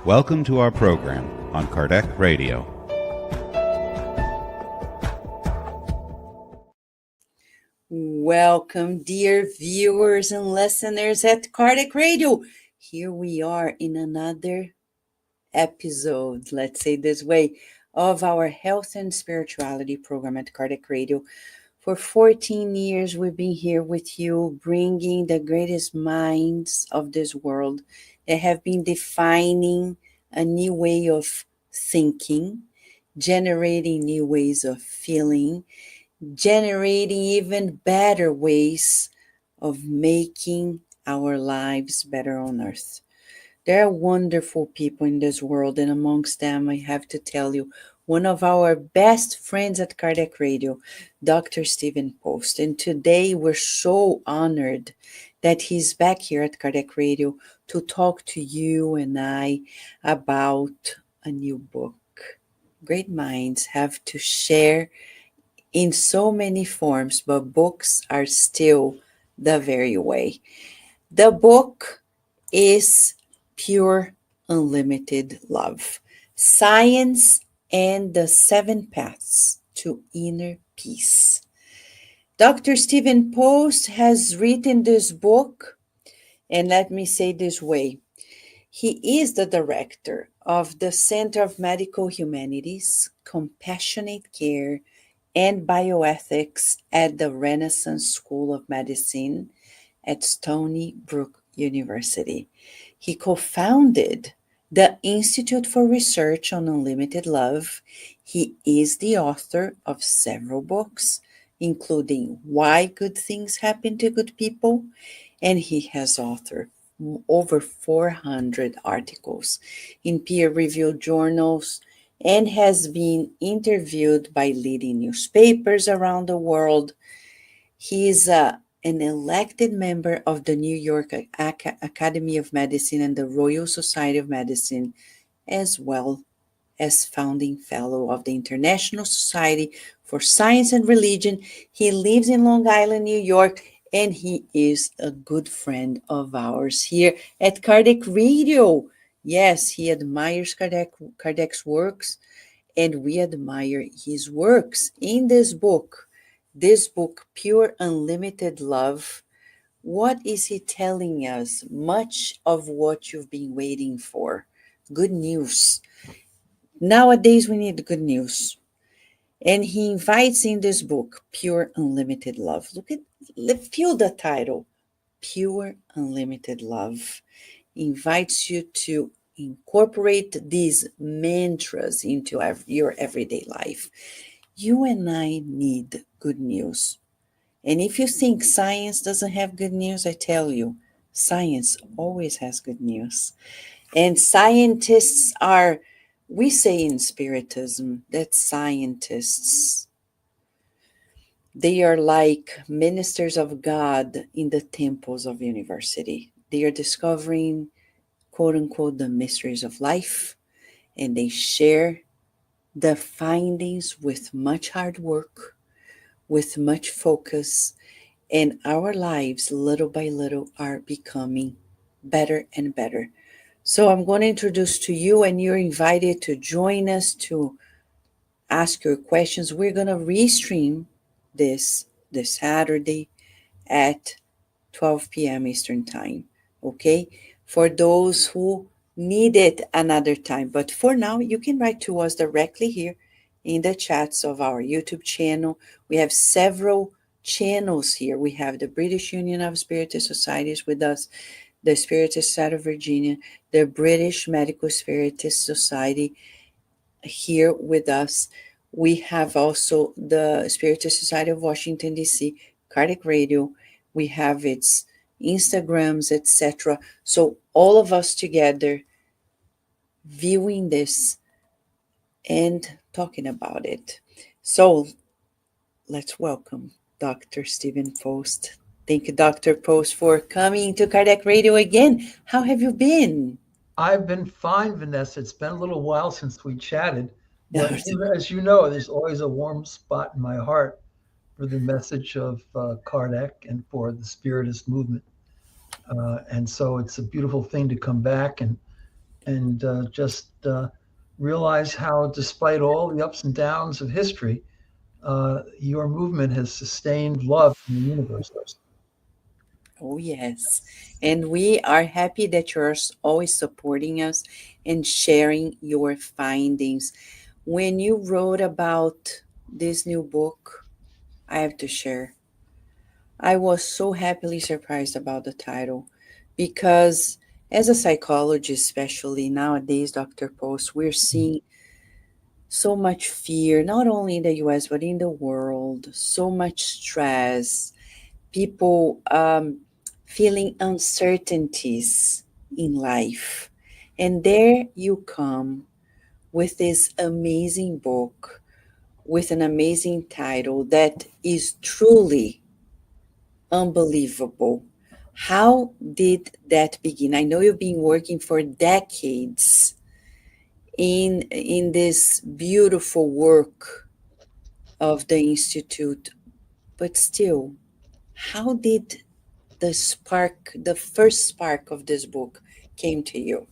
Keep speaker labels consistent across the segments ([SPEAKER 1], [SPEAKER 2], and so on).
[SPEAKER 1] Welcome to our program on Kardec Radio.
[SPEAKER 2] Welcome, dear viewers and listeners at Kardec Radio. Here we are in another episode, let's say this way, of our health and spirituality program at Kardec Radio. For 14 years, we've been here with you, bringing the greatest minds of this world that have been defining a new way of thinking, generating new ways of feeling, generating even better ways of making our lives better on earth. There are wonderful people in this world, and amongst them, I have to tell you, one of our best friends at Kardec Radio, Dr. Stephen Post. And today we're so honored that he's back here at Kardec Radio to talk to you and I about a new book. Great minds have to share in so many forms, but books are still the very way. The book is Pure Unlimited Love, Science and the 7 Paths to Inner Peace. Dr. Stephen Post has written this book, and let me say this way. He is the director of the Center of Medical Humanities, Compassionate Care, and Bioethics at the Renaissance School of Medicine at Stony Brook University. He co-founded the Institute for Research on Unlimited Love. He is the author of several books, including Why Good Things Happen to Good People, and he has authored over 400 articles in peer-reviewed journals and has been interviewed by leading newspapers around the world. He is an elected member of the New York Academy of Medicine and the Royal Society of Medicine, as well as founding fellow of the International Society for Science and Religion. He lives in Long Island, New York, and he is a good friend of ours here at Kardec Radio. Yes, he admires Kardec's works, and we admire his works. In this book, Pure Unlimited Love, what is he telling us? Much of what you've been waiting for. Good news. Nowadays, we need good news. And he invites in this book, Pure Unlimited Love. Feel the title, Pure Unlimited Love. Invites you to incorporate these mantras into your everyday life. You and I need good news. And if you think science doesn't have good news, I tell you, science always has good news. And scientists we say in Spiritism that scientists, they are like ministers of God in the temples of university. They are discovering, quote unquote, the mysteries of life, and they share the findings with much hard work, with much focus, and our lives, little by little, are becoming better and better. So I'm going to introduce to you, and you're invited to join us to ask your questions. We're going to restream this Saturday at 12 p.m. Eastern Time, okay? For those who need it another time. But for now, you can write to us directly here in the chats of our YouTube channel. We have several channels here. We have the British Union of Spiritist Societies with us, the Spiritist Society of Virginia, the British Medical Spiritist Society here with us. We have also the Spiritist Society of Washington, D.C., Kardec Radio. We have its Instagrams, etc. So all of us together viewing this and talking about it. So let's welcome Dr. Stephen Post. Thank you, Dr. Post, for coming to Kardec Radio again. How have you been?
[SPEAKER 3] I've been fine, Vanessa. It's been a little while since we chatted, but as you know, there's always a warm spot in my heart for the message of Kardec and for the Spiritist movement. And so it's a beautiful thing to come back and and just realize how, despite all the ups and downs of history, your movement has sustained love in the universe.
[SPEAKER 2] Oh, yes. And we are happy that you're always supporting us and sharing your findings. When you wrote about this new book, I have to share, I was so happily surprised about the title because, as a psychologist, especially nowadays, Dr. Post, we're seeing so much fear, not only in the US, but in the world, so much stress, people feeling uncertainties in life. And there you come with this amazing book with an amazing title that is truly unbelievable. How did that begin? I know you've been working for decades in this beautiful work of the institute, but still, how did the first spark of this book came to you?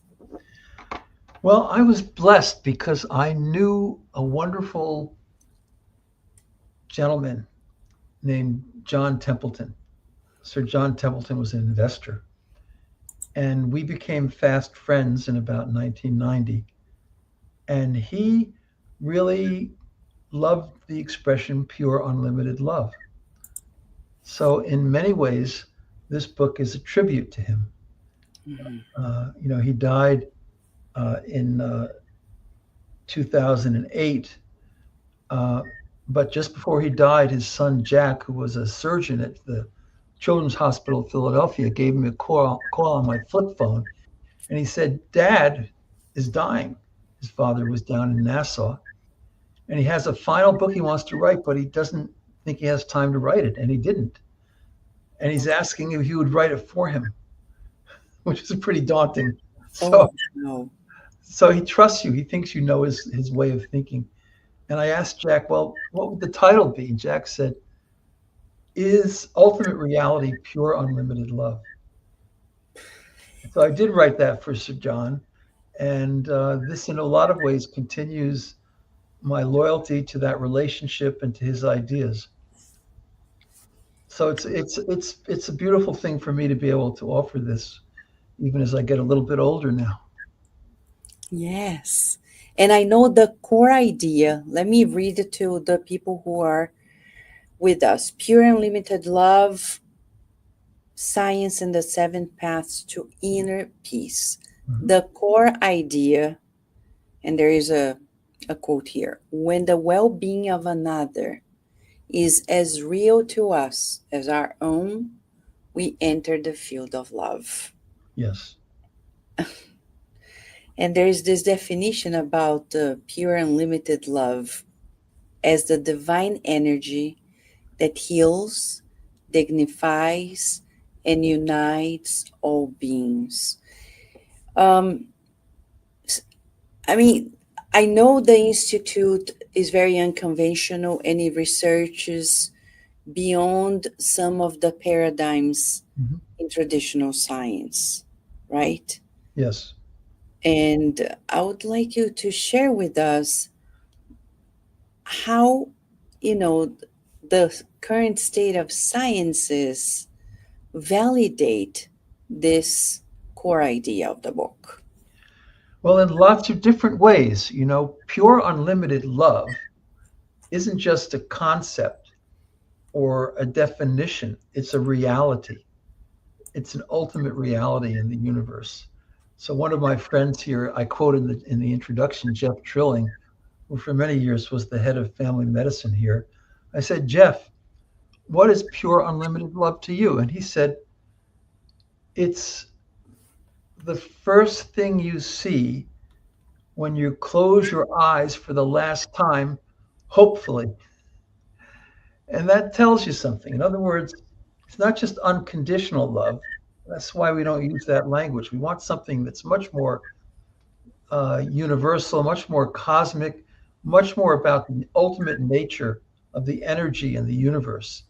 [SPEAKER 3] Well, I was blessed because I knew a wonderful gentleman named John Templeton. Sir John Templeton was an investor, and we became fast friends in about 1990. And he really loved the expression pure unlimited love. So, in many ways, this book is a tribute to him.
[SPEAKER 2] Mhm.
[SPEAKER 3] He died in 2008. Uh, but just before he died, his son Jack, who was a surgeon at the Children's Hospital of Philadelphia, gave me a call on my flip phone. And he said, Dad is dying. His father was down in Nassau. And he has a final book he wants to write, but he doesn't think he has time to write it. And he didn't. And he's asking if you would write it for him, which is pretty daunting.
[SPEAKER 2] Oh
[SPEAKER 3] So,
[SPEAKER 2] no.
[SPEAKER 3] so he trusts you. He thinks you know his way of thinking. And I asked Jack, well, what would the title be? And Jack said, Is Ultimate Reality Pure Unlimited Love? So I did write that for Sir John. And this, in a lot of ways, continues my loyalty to that relationship and to his ideas. So it's a beautiful thing for me to be able to offer this, even as I get a little bit older now.
[SPEAKER 2] Yes. And I know the core idea. Let me read it to the people who are with us. Pure and limited love, science, and the seven paths to inner peace.
[SPEAKER 3] Mhm.
[SPEAKER 2] The core idea, and there is a quote here: when the well being of another is as real to us as our own, we enter the field of love.
[SPEAKER 3] Yes.
[SPEAKER 2] And there is this definition about pure and limited love as the divine energy that heals, dignifies, and unites all beings. Um, I mean, I know the Institute is very unconventional and it researches beyond some of the paradigms
[SPEAKER 3] Mhm.
[SPEAKER 2] in traditional science, right?
[SPEAKER 3] Yes.
[SPEAKER 2] And I would like you to share with us how, you know, the current state of sciences validate this core idea of the book.
[SPEAKER 3] Well, in lots of different ways, pure unlimited love isn't just a concept or a definition, it's a reality. It's an ultimate reality in the universe. So one of my friends here, I quote in the introduction, Jeff Trilling, who for many years was the head of family medicine here. I said, Jeff, what is pure unlimited love to you? And he said, it's the first thing you see when you close your eyes for the last time, hopefully. And that tells you something. In other words, it's not just unconditional love. That's why we don't use that language. We want something that's much more universal, much more cosmic, much more about the ultimate nature of the energy in the universe.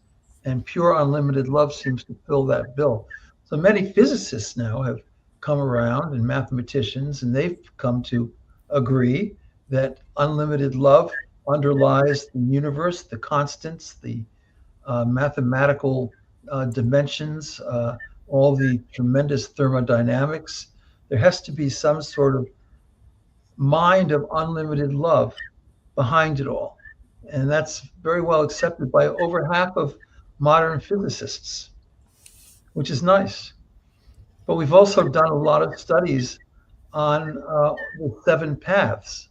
[SPEAKER 3] And pure unlimited love seems to fill that bill. So many physicists now have come around and mathematicians, and they've come to agree that unlimited love underlies the universe, the constants, the mathematical dimensions, all the tremendous thermodynamics. There has to be some sort of mind of unlimited love behind it all. And that's very well accepted by over half of modern physicists, which is nice. But we've also done a lot of studies on the seven paths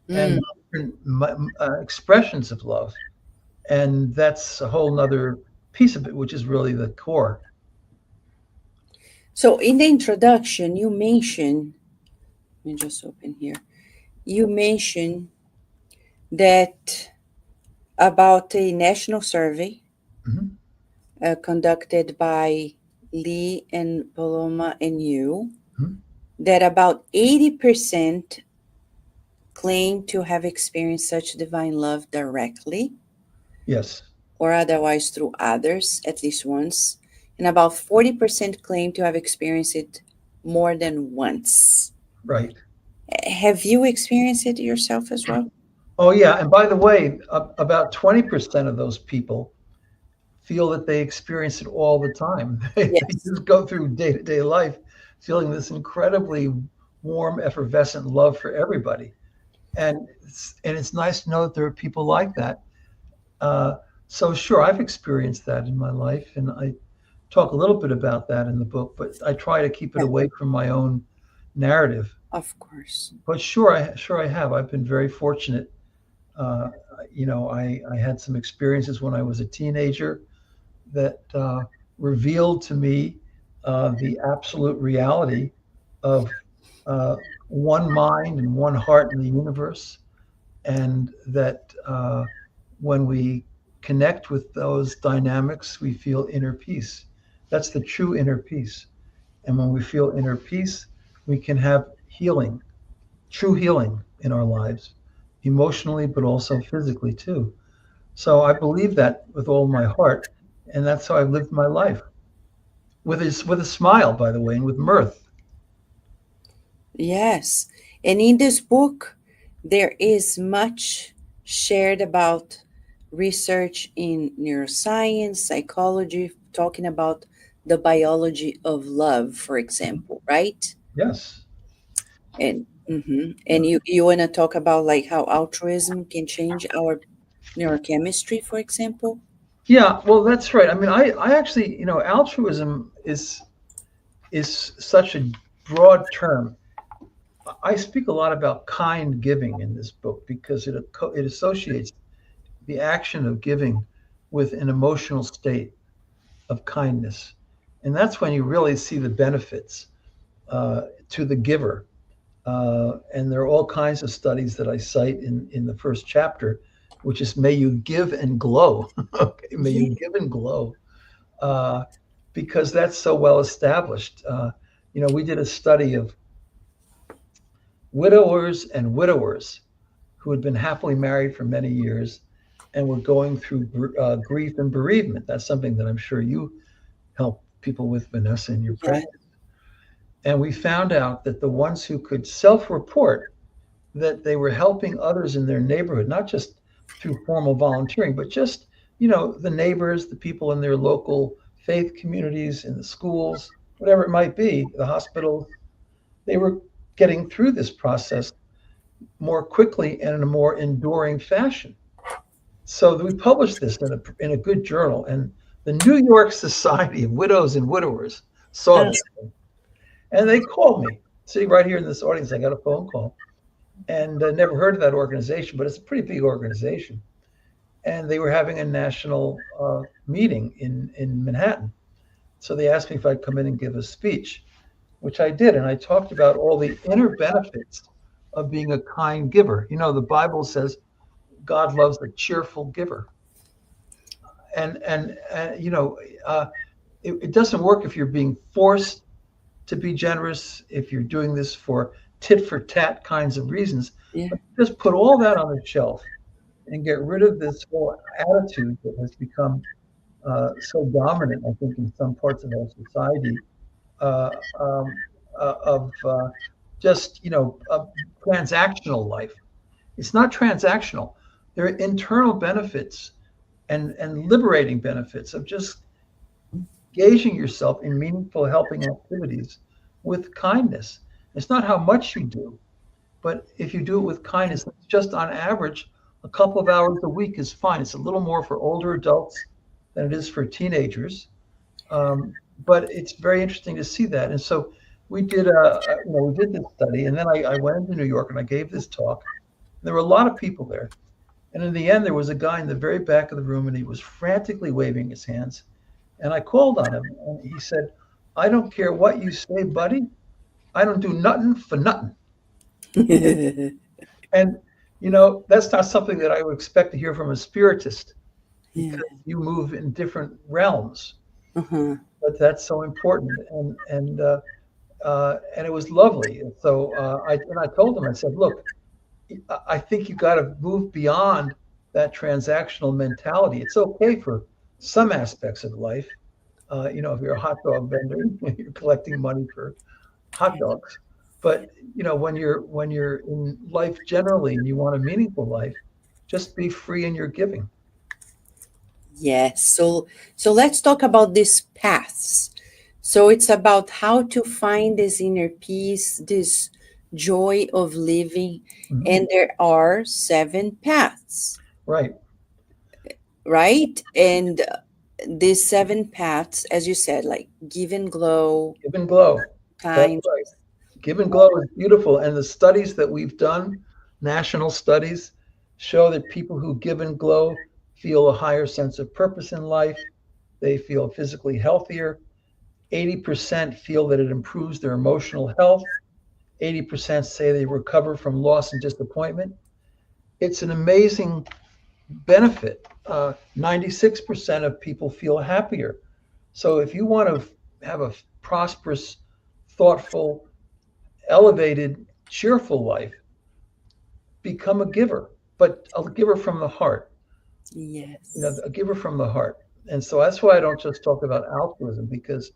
[SPEAKER 2] Mm.
[SPEAKER 3] and different expressions of love. And that's a whole nother piece of it, which is really the core.
[SPEAKER 2] So in the introduction, you mentioned, let me just open here. You mentioned that about a national survey
[SPEAKER 3] Mhm.
[SPEAKER 2] conducted by Lee and Paloma and you,
[SPEAKER 3] Mhm.
[SPEAKER 2] that about 80% claim to have experienced such divine love directly
[SPEAKER 3] Yes,
[SPEAKER 2] or otherwise through others at least once, and about 40% claim to have experienced it more than once.
[SPEAKER 3] right.
[SPEAKER 2] Have you experienced it yourself as well?
[SPEAKER 3] Oh, yeah. And by the way, about 20% of those people feel that they experience it all the time. They
[SPEAKER 2] Yes.
[SPEAKER 3] just go through day to day life feeling this incredibly warm, effervescent love for everybody. And it's nice to know that there are people like that. Uh, so, sure, I've experienced that in my life. And I talk a little bit about that in the book, but I try to keep it
[SPEAKER 2] Yeah,
[SPEAKER 3] away from my own narrative.
[SPEAKER 2] of course.
[SPEAKER 3] But sure I have. I've been very fortunate. Uh, I had some experiences when I was a teenager that revealed to me the absolute reality of uh, one mind and one heart in the universe, and that when we connect with those dynamics, we feel inner peace. That's the true inner peace. And when we feel inner peace, we can have healing, true healing in our lives, emotionally, but also physically too. So I believe that with all my heart, and that's how I've lived my life with a smile, by the way, and with mirth.
[SPEAKER 2] Yes. And in this book, there is much shared about research in neuroscience, psychology, talking about the biology of love, for example, right?
[SPEAKER 3] Yes.
[SPEAKER 2] And you want to talk about like how altruism can change our neurochemistry, for example?
[SPEAKER 3] Yeah. Well, that's right. I mean, I actually, altruism is such a broad term. I speak a lot about kind giving in this book because it associates the action of giving with an emotional state of kindness, and that's when you really see the benefits to the giver. And there are all kinds of studies that I cite in the first chapter, which is may you give and glow. Okay, may
[SPEAKER 2] Yeah.
[SPEAKER 3] you give and glow, uh, because that's so well established. We did a study of widowers and widowers who had been happily married for many years and were going through grief and bereavement. That's something that I'm sure you help people with, Vanessa, in your
[SPEAKER 2] Yeah.
[SPEAKER 3] practice. And we found out that the ones who could self report that they were helping others in their neighborhood, not just through formal volunteering, but just, the neighbors, the people in their local faith communities, in the schools, whatever it might be, the hospitals, they were getting through this process more quickly and in a more enduring fashion. So we published this in a good journal, and the New York Society of Widows and Widowers saw
[SPEAKER 2] Uh,
[SPEAKER 3] this, and they called me. Sitting right here in this audience, I got a phone call, and never heard of that organization, but it's a pretty big organization. And they were having a national meeting in Manhattan. So they asked me if I'd come in and give a speech, which I did. And I talked about all the inner benefits of being a kind giver. The Bible says God loves a cheerful giver. And it doesn't work if you're being forced to be generous, if you're doing this for tit for tat kinds of reasons.
[SPEAKER 2] yeah.
[SPEAKER 3] But just put all that on the shelf and get rid of this whole attitude that has become so dominant, I think, in some parts of our society, uh, um, just transactional life. It's not transactional. There are internal benefits and liberating benefits of just engaging yourself in meaningful helping activities with kindness. It's not how much you do, but if you do it with kindness, just on average, a couple of hours a week is fine. It's a little more for older adults than it is for teenagers, but it's very interesting to see that. And so we did this study, and then I went into New York and I gave this talk. There were a lot of people there, and in the end, there was a guy in the very back of the room, and he was frantically waving his hands. And I called on him, and he said, "I don't care what you say, buddy. I don't do nothing for nothing." And that's not something that I would expect to hear from a spiritist
[SPEAKER 2] Yeah.
[SPEAKER 3] because you move in different realms.
[SPEAKER 2] Uh-huh.
[SPEAKER 3] But that's so important, and it was lovely. And so I told him, I said, "Look, I think you got to move beyond that transactional mentality. It's okay for some aspects of life. If you're a hot dog vendor, you're collecting money for hot dogs. But when you're in life generally and you want a meaningful life, just be free in your giving."
[SPEAKER 2] Yes. So let's talk about these paths. So it's about how to find this inner peace, this joy of living,
[SPEAKER 3] Mhm.
[SPEAKER 2] and there are 7 paths,
[SPEAKER 3] Right.
[SPEAKER 2] right? And these 7 paths, as you said, like give and glow,
[SPEAKER 3] Give and glow. That's
[SPEAKER 2] kind.
[SPEAKER 3] right. Give and glow is beautiful. And the studies that we've done, national studies, show that people who give and glow feel a higher sense of purpose in life. They feel physically healthier. 80% feel that it improves their emotional health. 80% say they recover from loss and disappointment. It's an amazing benefit. 96% of people feel happier. So if you want to have a prosperous, thoughtful, elevated, cheerful life, become a giver, but a giver from the heart,
[SPEAKER 2] Yes.
[SPEAKER 3] a giver from the heart. And so that's why I don't just talk about altruism, because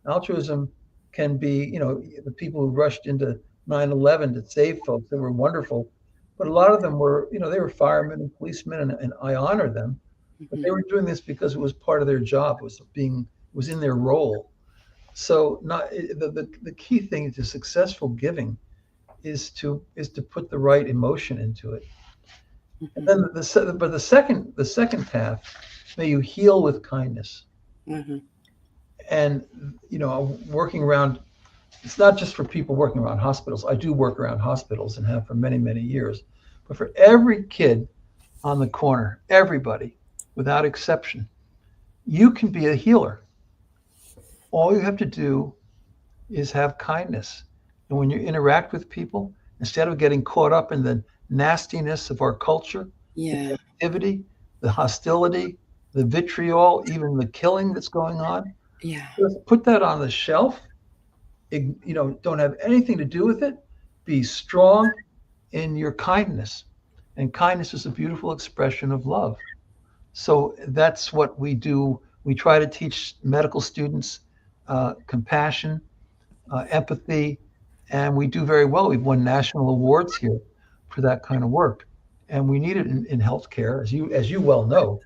[SPEAKER 3] altruism can be, the people who rushed into 9/11 to save folks, they were wonderful. But a lot of them were, they were firemen and policemen, and I honor them. But they
[SPEAKER 2] Mhm.
[SPEAKER 3] were doing this because it was part of their job, was in their role. So not the key thing to successful giving is to put the right emotion into it. And
[SPEAKER 2] Mhm.
[SPEAKER 3] then the second path, may you heal with kindness.
[SPEAKER 2] Mhm.
[SPEAKER 3] And working around, it's not just for people working around hospitals. I do work around hospitals and have for many, many years. But for every kid on the corner, everybody, without exception, you can be a healer. All you have to do is have kindness. And when you interact with people, instead of getting caught up in the nastiness of our culture, the
[SPEAKER 2] Yeah.
[SPEAKER 3] negativity, the hostility, the vitriol, even the killing that's going on,
[SPEAKER 2] Yeah.
[SPEAKER 3] just put that on the shelf. Don't have anything to do with it. Be strong in your kindness. And kindness is a beautiful expression of love. So that's what we do. We try to teach medical students compassion, empathy, and we do very well. We've won national awards here for that kind of work, and we need it in healthcare, as you well know.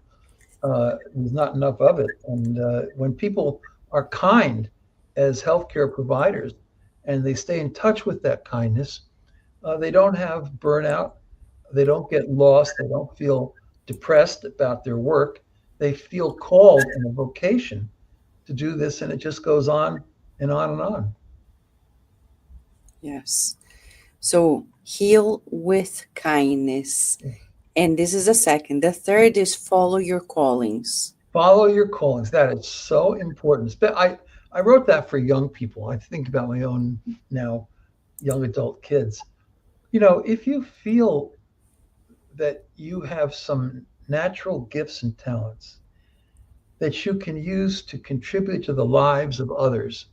[SPEAKER 3] There's not enough of it, and when people are kind as healthcare providers, and they stay in touch with that kindness, they don't have burnout, they don't get lost, they don't feel depressed about their work. They feel called in a vocation to do this, and it just goes on and on and on.
[SPEAKER 2] Yes. So heal with kindness. And this is the second. The third is follow your callings.
[SPEAKER 3] Follow your callings. That is so important. I wrote that for young people. I think about my own now young adult kids. If you feel that you have some natural gifts and talents that you can use to contribute to the lives of others,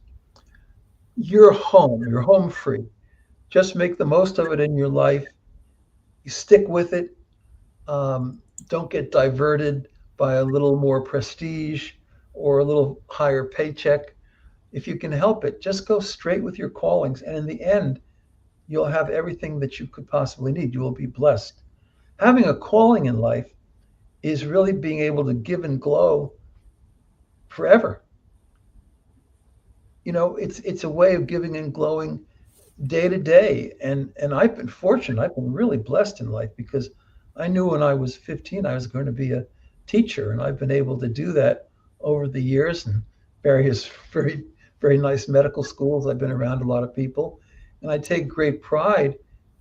[SPEAKER 3] you're home free. Just make the most of it in your life. You stick with it. Don't get diverted by a little more prestige or a little higher paycheck. If you can help it, just go straight with your callings. And in the end, you'll have everything that you could possibly need. You will be blessed. Having a calling in life is really being able to give and glow forever. It's a way of giving and glowing day to day. And I've been fortunate. I've been really blessed in life because I knew when I was 15 I was going to be a teacher, and I've been able to do that over the years in various very nice medical schools. I've been around a lot of people, and I take great pride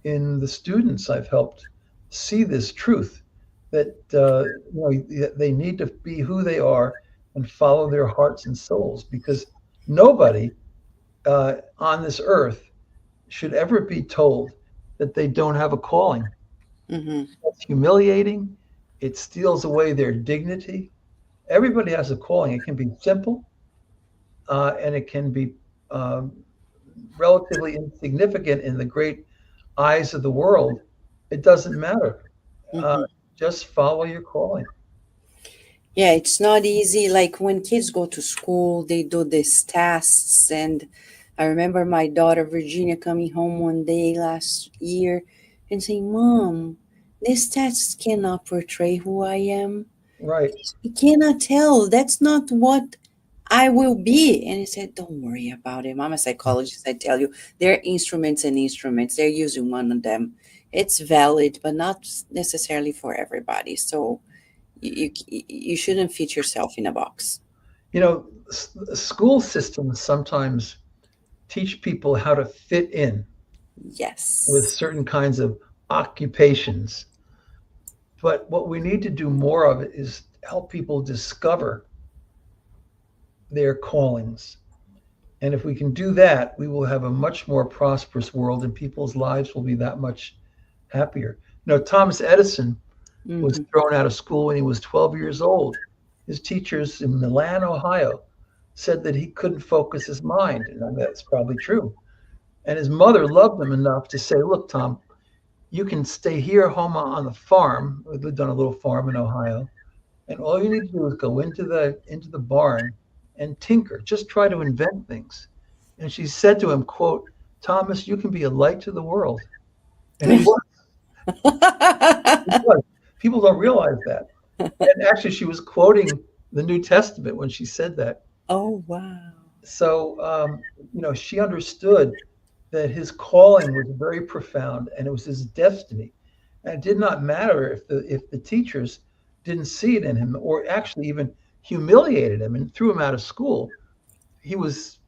[SPEAKER 3] in the students I've helped see this truth that they need to be who they are and follow their hearts and souls, because nobody on this earth should ever be told that they don't have a calling.
[SPEAKER 2] Mm-hmm.
[SPEAKER 3] It's humiliating. It steals away their dignity. Everybody has a calling. It can be simple, and it can be um, relatively insignificant in the great eyes of the world. It doesn't matter. Uh,
[SPEAKER 2] Mm-hmm.
[SPEAKER 3] just follow your calling.
[SPEAKER 2] Yeah, it's not easy. Like when kids go to school, they do these tests. And I remember my daughter Virginia coming home one day last year and saying, Mom, these tests cannot portray who I am.
[SPEAKER 3] Right.
[SPEAKER 2] You cannot tell. That's not what I will be. And I said, Don't worry about it. I'm a psychologist. I tell you, they're instruments and instruments. They're using one of them. It's valid, but not necessarily for everybody. So you shouldn't fit yourself in a box.
[SPEAKER 3] School systems sometimes teach people how to fit in with
[SPEAKER 2] Yes.
[SPEAKER 3] certain kinds of occupations. But what we need to do more of it is help people discover their callings. And if we can do that, we will have a much more prosperous world, and people's lives will be that much happier. Thomas Edison was
[SPEAKER 2] Hmm.
[SPEAKER 3] thrown out of school when he was 12 years old. His teachers in Milan, Ohio, said that he couldn't focus his mind. And that's probably true. And his mother loved him enough to say, Look, Tom, you can stay here home on the farm. We lived on a little farm in Ohio. And all you need to do is go into the barn and tinker. Just try to invent things. And she said to him, quote, Thomas, you can be a light to the world. And he was. He was. People don't realize that. And actually, she was quoting the New Testament when she said that.
[SPEAKER 2] Oh, wow.
[SPEAKER 3] So, she understood that his calling was very profound and it was his destiny. And it did not matter if the teachers didn't see it in him or actually even humiliated him and threw him out of school. He was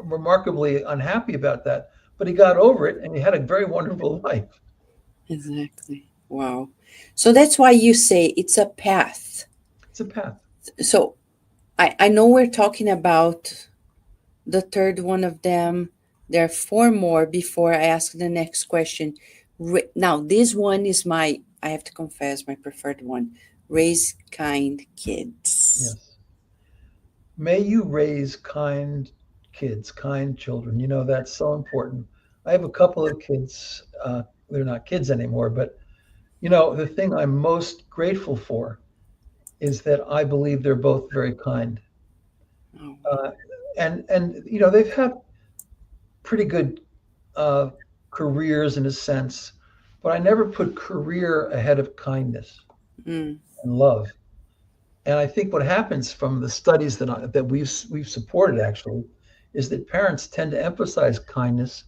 [SPEAKER 3] remarkably unhappy about that, but he got over it and he had a very wonderful life.
[SPEAKER 2] Exactly. Wow. So that's why you say it's a path.
[SPEAKER 3] It's a path.
[SPEAKER 2] So I know we're talking about the third one of them. There are four more before I ask the next question. Now, this one is I have to confess, my preferred one. Raise kind kids.
[SPEAKER 3] Yes. May you raise kind kids, kind children. That's so important. I have a couple of kids. They're not kids anymore, but the thing I'm most grateful for is that I believe they're both very kind.
[SPEAKER 2] Oh,
[SPEAKER 3] Uh, and they've had pretty good uh, careers in a sense, but I never put career ahead of kindness
[SPEAKER 2] mm,
[SPEAKER 3] and love. And I think what happens from the studies that we've supported actually is that parents tend to emphasize kindness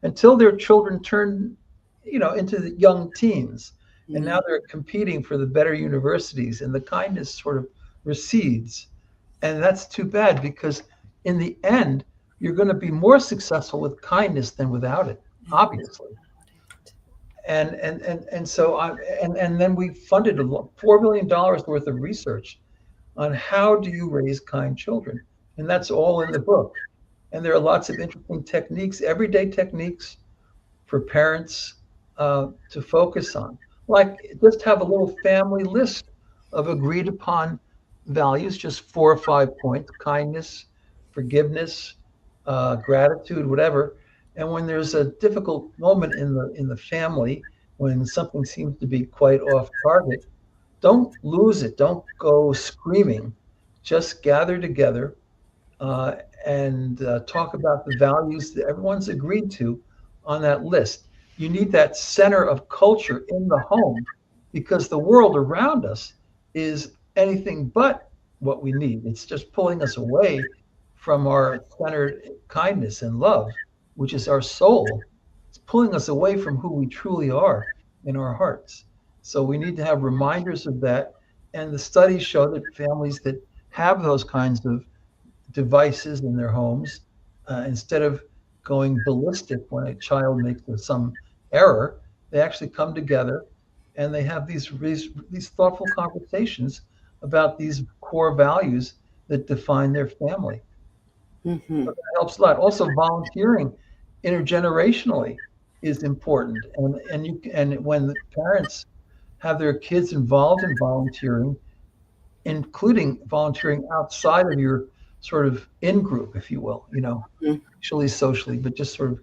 [SPEAKER 3] until their children turn, into the young teens, and
[SPEAKER 2] mm.
[SPEAKER 3] now they're competing for the better universities, and the kindness sort of recedes, and that's too bad because in the end, you're going to be more successful with kindness than without it, obviously. And so and then we funded $4 million worth of research on how do you raise kind children, and that's all in the book. And there are lots of interesting techniques, everyday techniques for parents to focus on. Like just have a little family list of agreed upon values, just 4 or 5 points: kindness, forgiveness, gratitude, whatever. And when there's a difficult moment in the family, when something seems to be quite off target, don't lose it. Don't go screaming. Just gather together and talk about the values that everyone's agreed to on that list. You need that center of culture in the home because the world around us is anything but what we need. It's just pulling us away from our centered kindness and love, which is our soul. It's pulling us away from who we truly are in our hearts. So we need to have reminders of that. And the studies show that families that have those kinds of devices in their homes, instead of going ballistic when a child makes some error, they actually come together and they have these thoughtful conversations about these core values that define their family.
[SPEAKER 2] Mm-hmm.
[SPEAKER 3] So that helps a lot. Also, volunteering intergenerationally is important, and when the parents have their kids involved in volunteering, including volunteering outside of your sort of in group, if you will, actually socially, but just sort of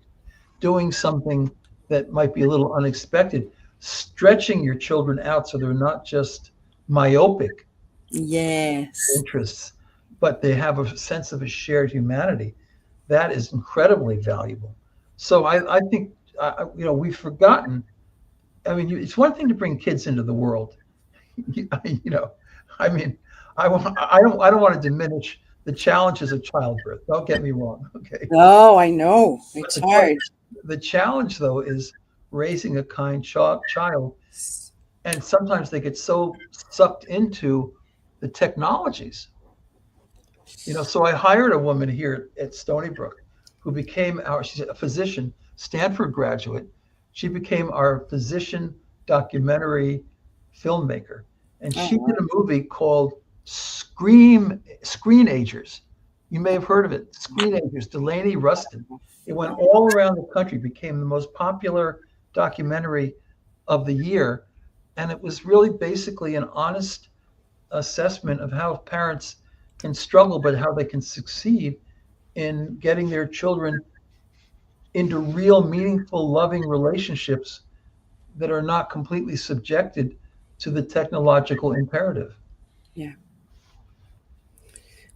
[SPEAKER 3] doing something that might be a little unexpected, stretching your children out so they're not just myopic
[SPEAKER 2] Yes.
[SPEAKER 3] interests, but they have a sense of a shared humanity. That is incredibly valuable. So I think, we've forgotten. I mean, it's one thing to bring kids into the world. you know, I mean, I don't want to diminish the challenges of childbirth. Don't get me wrong, okay?
[SPEAKER 2] Oh, I know.
[SPEAKER 3] But
[SPEAKER 2] It's hard.
[SPEAKER 3] the challenge though is raising a kind child, and sometimes they get so sucked into the technologies. So I hired a woman here at Stony Brook who became she's a physician, Stanford graduate. She became our physician documentary filmmaker. And
[SPEAKER 2] Oh,
[SPEAKER 3] she did
[SPEAKER 2] wow.
[SPEAKER 3] a movie called Screenagers. You may have heard of it. Screenagers, Delaney Rustin. It went all around the country, became the most popular documentary of the year. And it was really basically an honest assessment of how parents can struggle, but how they can succeed in getting their children into real, meaningful, loving relationships that are not completely subjected to the technological imperative.
[SPEAKER 2] Yeah.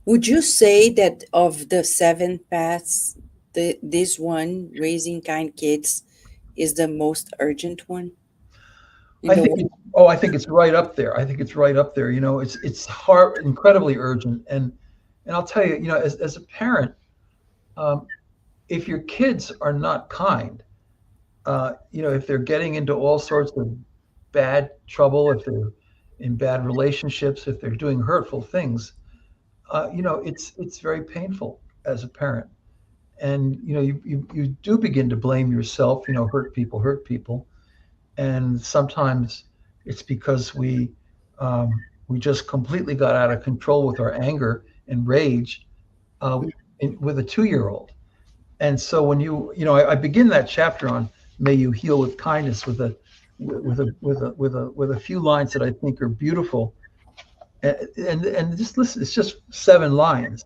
[SPEAKER 2] Would you say that of the seven paths, this one, raising kind kids, is the most urgent one in
[SPEAKER 3] I
[SPEAKER 2] the
[SPEAKER 3] think
[SPEAKER 2] world?
[SPEAKER 3] I think it's right up there. I think it's right up there. It's hard, incredibly urgent. And I'll tell you, as a parent, um, if your kids are not kind, if they're getting into all sorts of bad trouble, if they're in bad relationships, if they're doing hurtful things, it's very painful as a parent. And you do begin to blame yourself. Hurt people, and sometimes it's because we just completely got out of control with our anger and rage, uh, with a 2-year old. And so when I begin that chapter on "May you heal with kindness" with a few lines that I think are beautiful, and just listen. It's just 7 lines.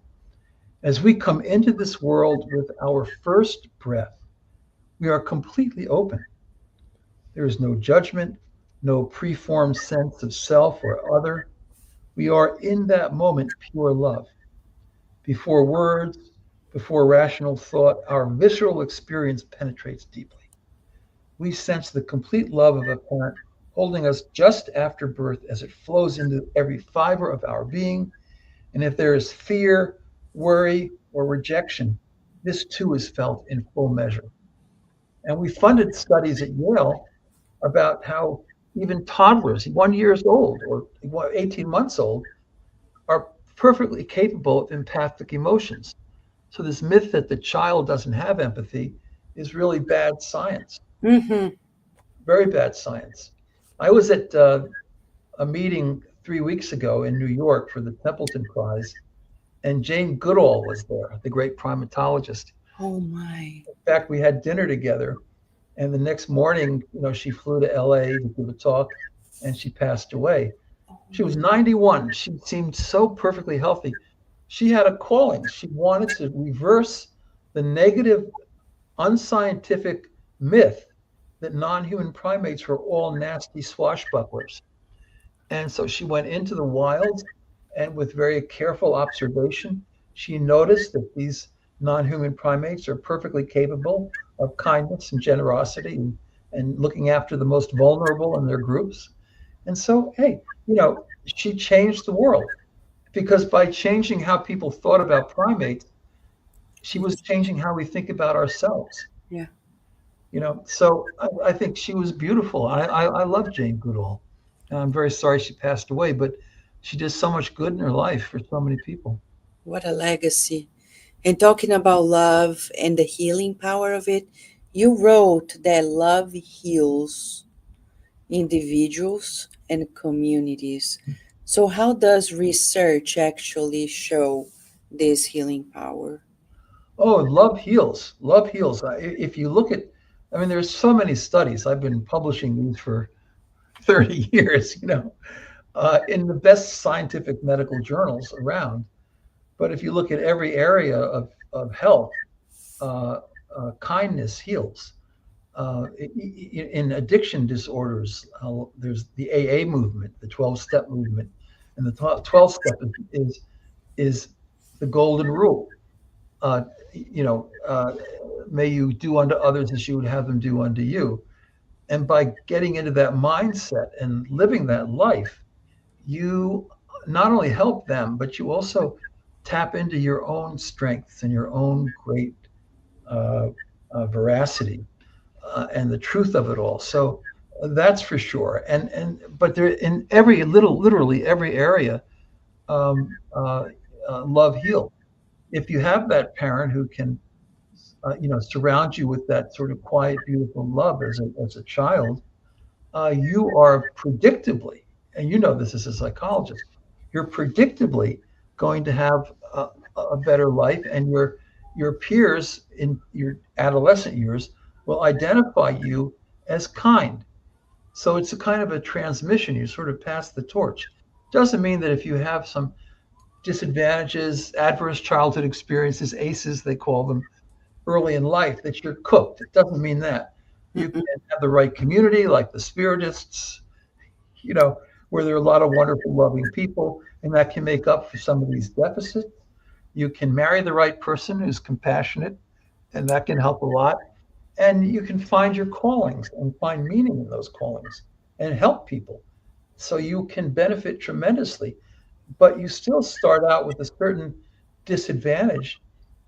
[SPEAKER 3] As we come into this world with our first breath, we are completely open. There is no judgment, no preformed sense of self or other. We are in that moment pure love. Before words, before rational thought, our visceral experience penetrates deeply. We sense the complete love of a parent holding us just after birth as it flows into every fiber of our being. And if there is fear, worry, or rejection, this too is felt in full measure. And we funded studies at Yale about how even toddlers, 1 year old or 18 months old, are perfectly capable of empathic emotions. So this myth that the child doesn't have empathy is really bad science,
[SPEAKER 2] Mm-hmm.
[SPEAKER 3] very bad science. I was at a meeting 3 weeks ago in New York for the Templeton Prize, and Jane Goodall was there, the great primatologist.
[SPEAKER 2] Oh my.
[SPEAKER 3] In fact, we had dinner together, and the next morning, she flew to LA to give a talk, and she passed away. She was 91. She seemed so perfectly healthy. She had a calling. She wanted to reverse the negative, unscientific myth that non-human primates were all nasty swashbucklers. And so she went into the wilds and with very careful observation She noticed that these non-human primates are perfectly capable of kindness and generosity and looking after the most vulnerable in their groups. And so, hey, she changed the world because by changing how people thought about primates, she was
[SPEAKER 2] Yes.
[SPEAKER 3] changing how we think about ourselves.
[SPEAKER 2] Yeah.
[SPEAKER 3] So I think she was beautiful. I love Jane Goodall. And I'm very sorry she passed away, but she did so much good in her life for so many people.
[SPEAKER 2] What a legacy. And talking about love and the healing power of it, you wrote that love heals individuals and communities. So, how does research actually show this healing power?
[SPEAKER 3] Oh, love heals. Love heals. If you look at, I mean, there's so many studies. I've been publishing these for 30 years, in the best scientific medical journals around. But if you look at every area of health, uh, kindness heals. In addiction disorders, there's the AA movement, the 12-step movement, and the 12-step is the golden rule. Uh, may you do unto others as you would have them do unto you. And by getting into that mindset and living that life, you not only help them, but you also tap into your own strengths and your own great uh, veracity and the truth of it all. So that's for sure. But there in every literally every area, um, uh, love heals. If you have that parent who can, surround you with that sort of quiet, beautiful love as a child, you are predictably, and you know this as a psychologist, you're predictably going to have a better life, and your peers in your adolescent years will identify you as kind. So it's a kind of a transmission. You sort of pass the torch. Doesn't mean that if you have some disadvantages, adverse childhood experiences, ACEs, they call them, early in life, that you're cooked. It doesn't mean that. You can
[SPEAKER 2] Mm-mm.
[SPEAKER 3] have the right community, like the Spiritists, you know, where there are a lot of wonderful, loving people, and that can make up for some of these deficits. You can marry the right person who's compassionate, and that can help a lot. And you can find your callings and find meaning in those callings and help people. So you can benefit tremendously, but you still start out with a certain disadvantage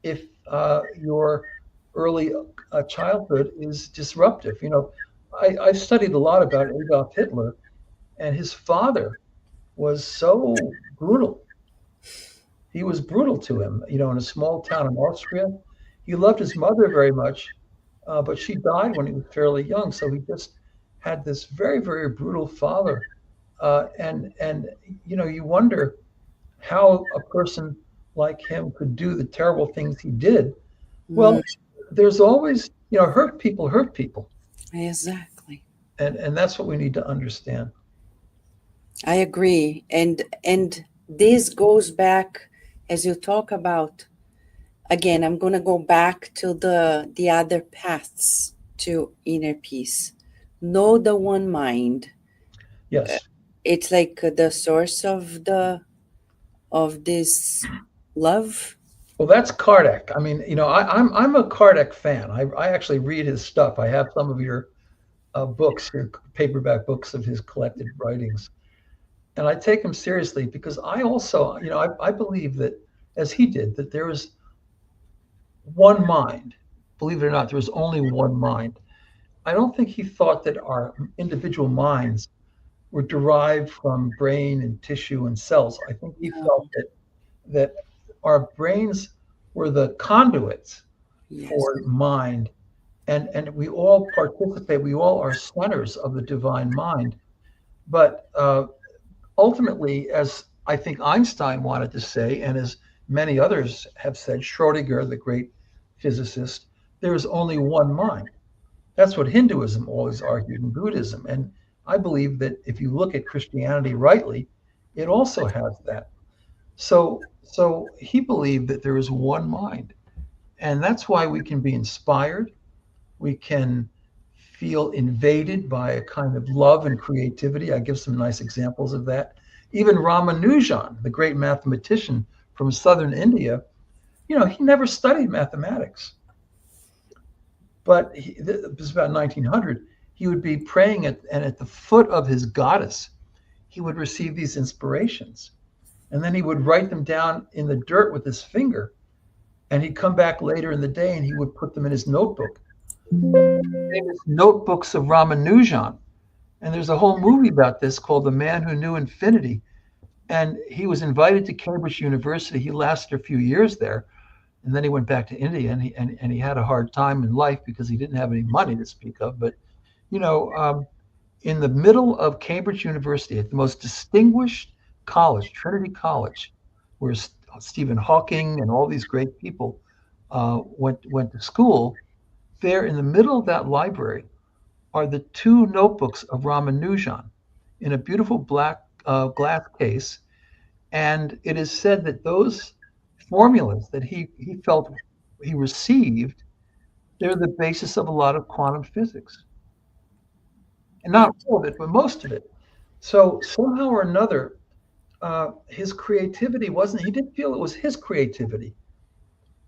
[SPEAKER 3] if your early childhood is disruptive. I've studied a lot about Adolf Hitler, and his father was so brutal. He was brutal to him, in a small town in Austria. He loved his mother very much, but she died when he was fairly young. So he just had this very, very brutal father. And you wonder how a person like him could do the terrible things he did.
[SPEAKER 2] Mm,
[SPEAKER 3] Well, there's always, hurt people.
[SPEAKER 2] exactly.
[SPEAKER 3] And that's what we need to understand.
[SPEAKER 2] I agree. And this goes back as you talk about again, I'm going to go back to the other paths to inner peace. Know the one mind.
[SPEAKER 3] Yes.
[SPEAKER 2] It's like the source of this love.
[SPEAKER 3] Well, that's Kardec. I mean, I'm a Kardec fan. I actually read his stuff. I have some of your books, your paperback books of his collected writings, and I take him seriously because I also, I believe that, as he did, that there is one mind. Believe it or not, there is only one mind. I don't think he thought that our individual minds were derived from brain and tissue and cells. I think he felt
[SPEAKER 2] No.
[SPEAKER 3] that our brains were the conduits
[SPEAKER 2] Yes.
[SPEAKER 3] for mind, and we all participate. We all are centers of the divine mind. But ultimately, as I think Einstein wanted to say, and as many others have said, Schrodinger, the great physicist, there is only one mind. That's what Hinduism always argued, and Buddhism. And I believe that if you look at Christianity rightly, it also has that. So he believed that there is one mind. And that's why we can be inspired. We can feel invaded by a kind of love and creativity. I give some nice examples of that. Even Ramanujan, the great mathematician from southern India, He never studied mathematics, but this was about 1900. He would be praying and at the foot of his goddess, he would receive these inspirations. And then he would write them down in the dirt with his finger. And he'd come back later in the day and he would put them in his notebook. Famous Notebooks of Ramanujan. And there's a whole movie about this called The Man Who Knew Infinity. And he was invited to Cambridge University. He lasted a few years there. And then he went back to India, and he had a hard time in life because he didn't have any money to speak of. But, you know, in the middle of Cambridge University, at the most distinguished college, Trinity College, where Stephen Hawking and all these great people went to school, there in the middle of that library are the two notebooks of Ramanujan in a beautiful black glass case. And it is said that those formulas that he felt he received, they're the basis of a lot of quantum physics. And not all of it, but most of it. So somehow or another, his creativity he didn't feel it was his creativity.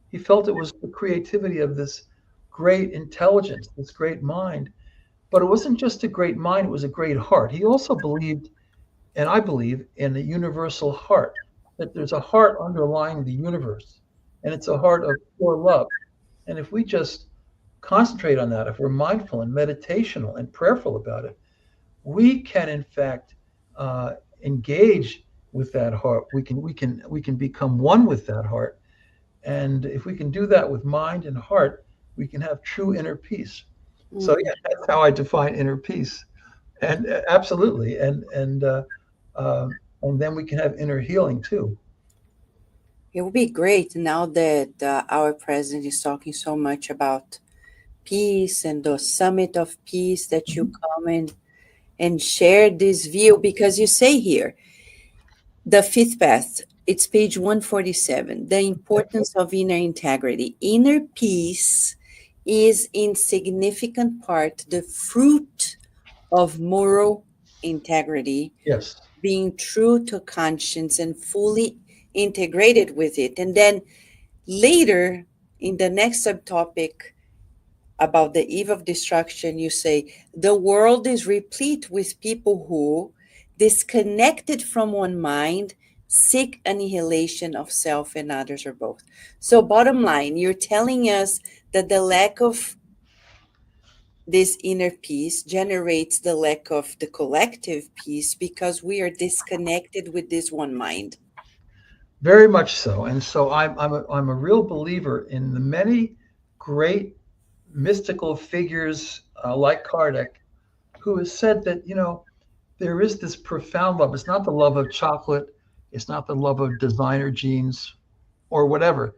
[SPEAKER 3] He felt it was the creativity of this great intelligence, this great mind. But it wasn't just a great mind, it was a great heart. He also believed, and I believe, in the universal heart, that there's a heart underlying the universe, and it's a heart of pure love. And if we just concentrate on that, if we're mindful and meditational and prayerful about it, we can in fact engage with that heart. We can become one with that heart. And if we can do that with mind and heart, we can have true inner peace. So yeah, that's how I define inner peace. And absolutely, and then we can have inner healing too.
[SPEAKER 2] It would be great now that our president is talking so much about peace and the summit of peace that you come and share this view, because you say here, the fifth path, it's page 147, the importance of inner integrity. Inner peace is in significant part the fruit of moral integrity,
[SPEAKER 3] Yes.
[SPEAKER 2] being true to conscience and fully integrated with it. And then later in the next subtopic about the eve of destruction, you say the world is replete with people who, disconnected from one mind, seek annihilation of self and others or both. So bottom line, you're telling us that the lack of this inner peace generates the lack of the collective peace because we are disconnected with this one mind.
[SPEAKER 3] Very much so. And so I'm a real believer in the many great mystical figures like Kardec, who has said that, there is this profound love. It's not the love of chocolate. It's not the love of designer jeans or whatever.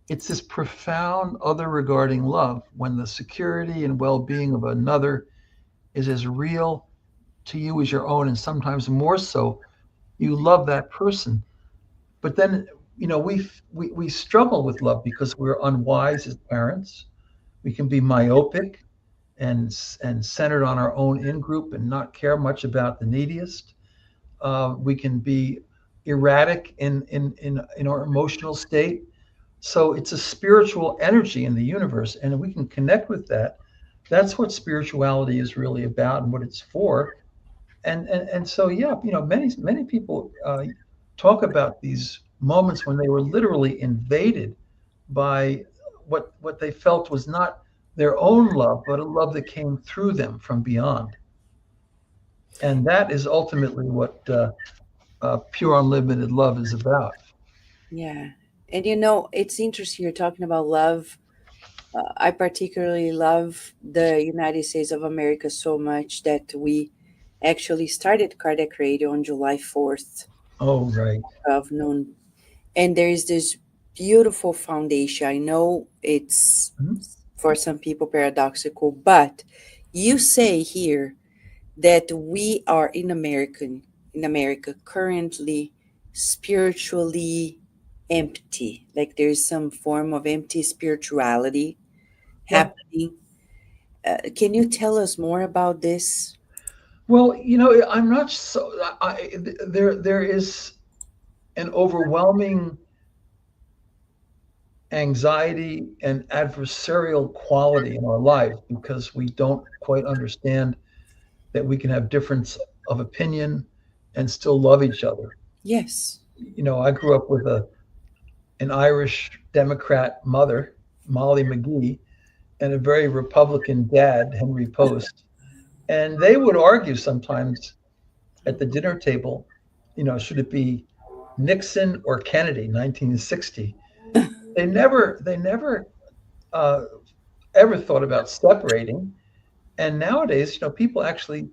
[SPEAKER 3] It's this profound other regarding love when the security and well-being of another is as real to you as your own, and sometimes more so. You love that person. But then, we struggle with love because we're unwise as parents. We can be myopic and centered on our own in-group and not care much about the neediest. We can be erratic in our emotional state. So it's a spiritual energy in the universe, and if we can connect with that, that's what spirituality is really about and what it's for. And so yeah, many people talk about these moments when they were literally invaded by what they felt was not their own love, but a love that came through them from beyond. And that is ultimately what pure unlimited love is about.
[SPEAKER 2] Yeah. And it's interesting you're talking about love. I particularly love the United States of America so much that we actually started Cardiac Radio on July 4th
[SPEAKER 3] Oh, right.
[SPEAKER 2] of noon. And there is this beautiful foundation. I know it's
[SPEAKER 3] Mhm.
[SPEAKER 2] for some people paradoxical, but you say here that we are in America currently spiritually empty. Like there's some form of empty spirituality
[SPEAKER 3] Yeah.
[SPEAKER 2] happening. Can you tell us more about this?
[SPEAKER 3] Well, I'm not so. There is an overwhelming anxiety and adversarial quality in our lives because we don't quite understand that we can have difference of opinion and still love each other.
[SPEAKER 2] Yes.
[SPEAKER 3] I grew up with an Irish Democrat mother, Molly McGee, and a very Republican dad, Henry Post. And they would argue sometimes at the dinner table, should it be Nixon or Kennedy, 1960? They never uh, ever thought about separating. And nowadays, people actually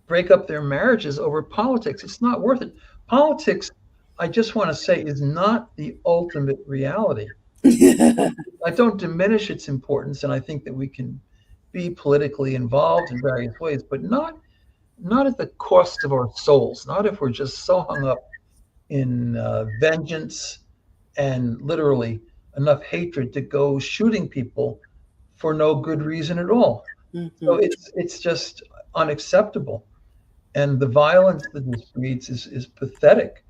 [SPEAKER 3] break up their marriages over politics. It's not worth it. Politics, I just want to say, is not the ultimate reality. I don't diminish its importance, and I think that we can be politically involved in various ways, but not at the cost of our souls. Not if we're just so hung up in vengeance and literally enough hatred to go shooting people for no good reason at all. So
[SPEAKER 2] Mhm.
[SPEAKER 3] it's just unacceptable, and the violence that this breeds is pathetic.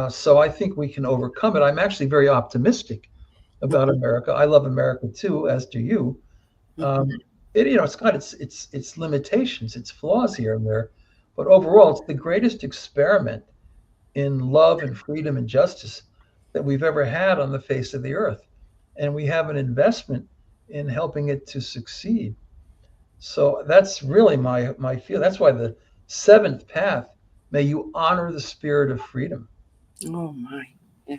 [SPEAKER 3] So I think we can overcome it. I'm actually very optimistic about America. I love America too, as do you.
[SPEAKER 2] Mhm.
[SPEAKER 3] Um, it's got its limitations, its flaws here and there, but overall, it's the greatest experiment in love and freedom and justice that we've ever had on the face of the earth, and we have an investment in helping it to succeed. So that's really my feel. That's why the seventh path, may you honor the spirit of freedom.
[SPEAKER 2] Oh my. Yeah.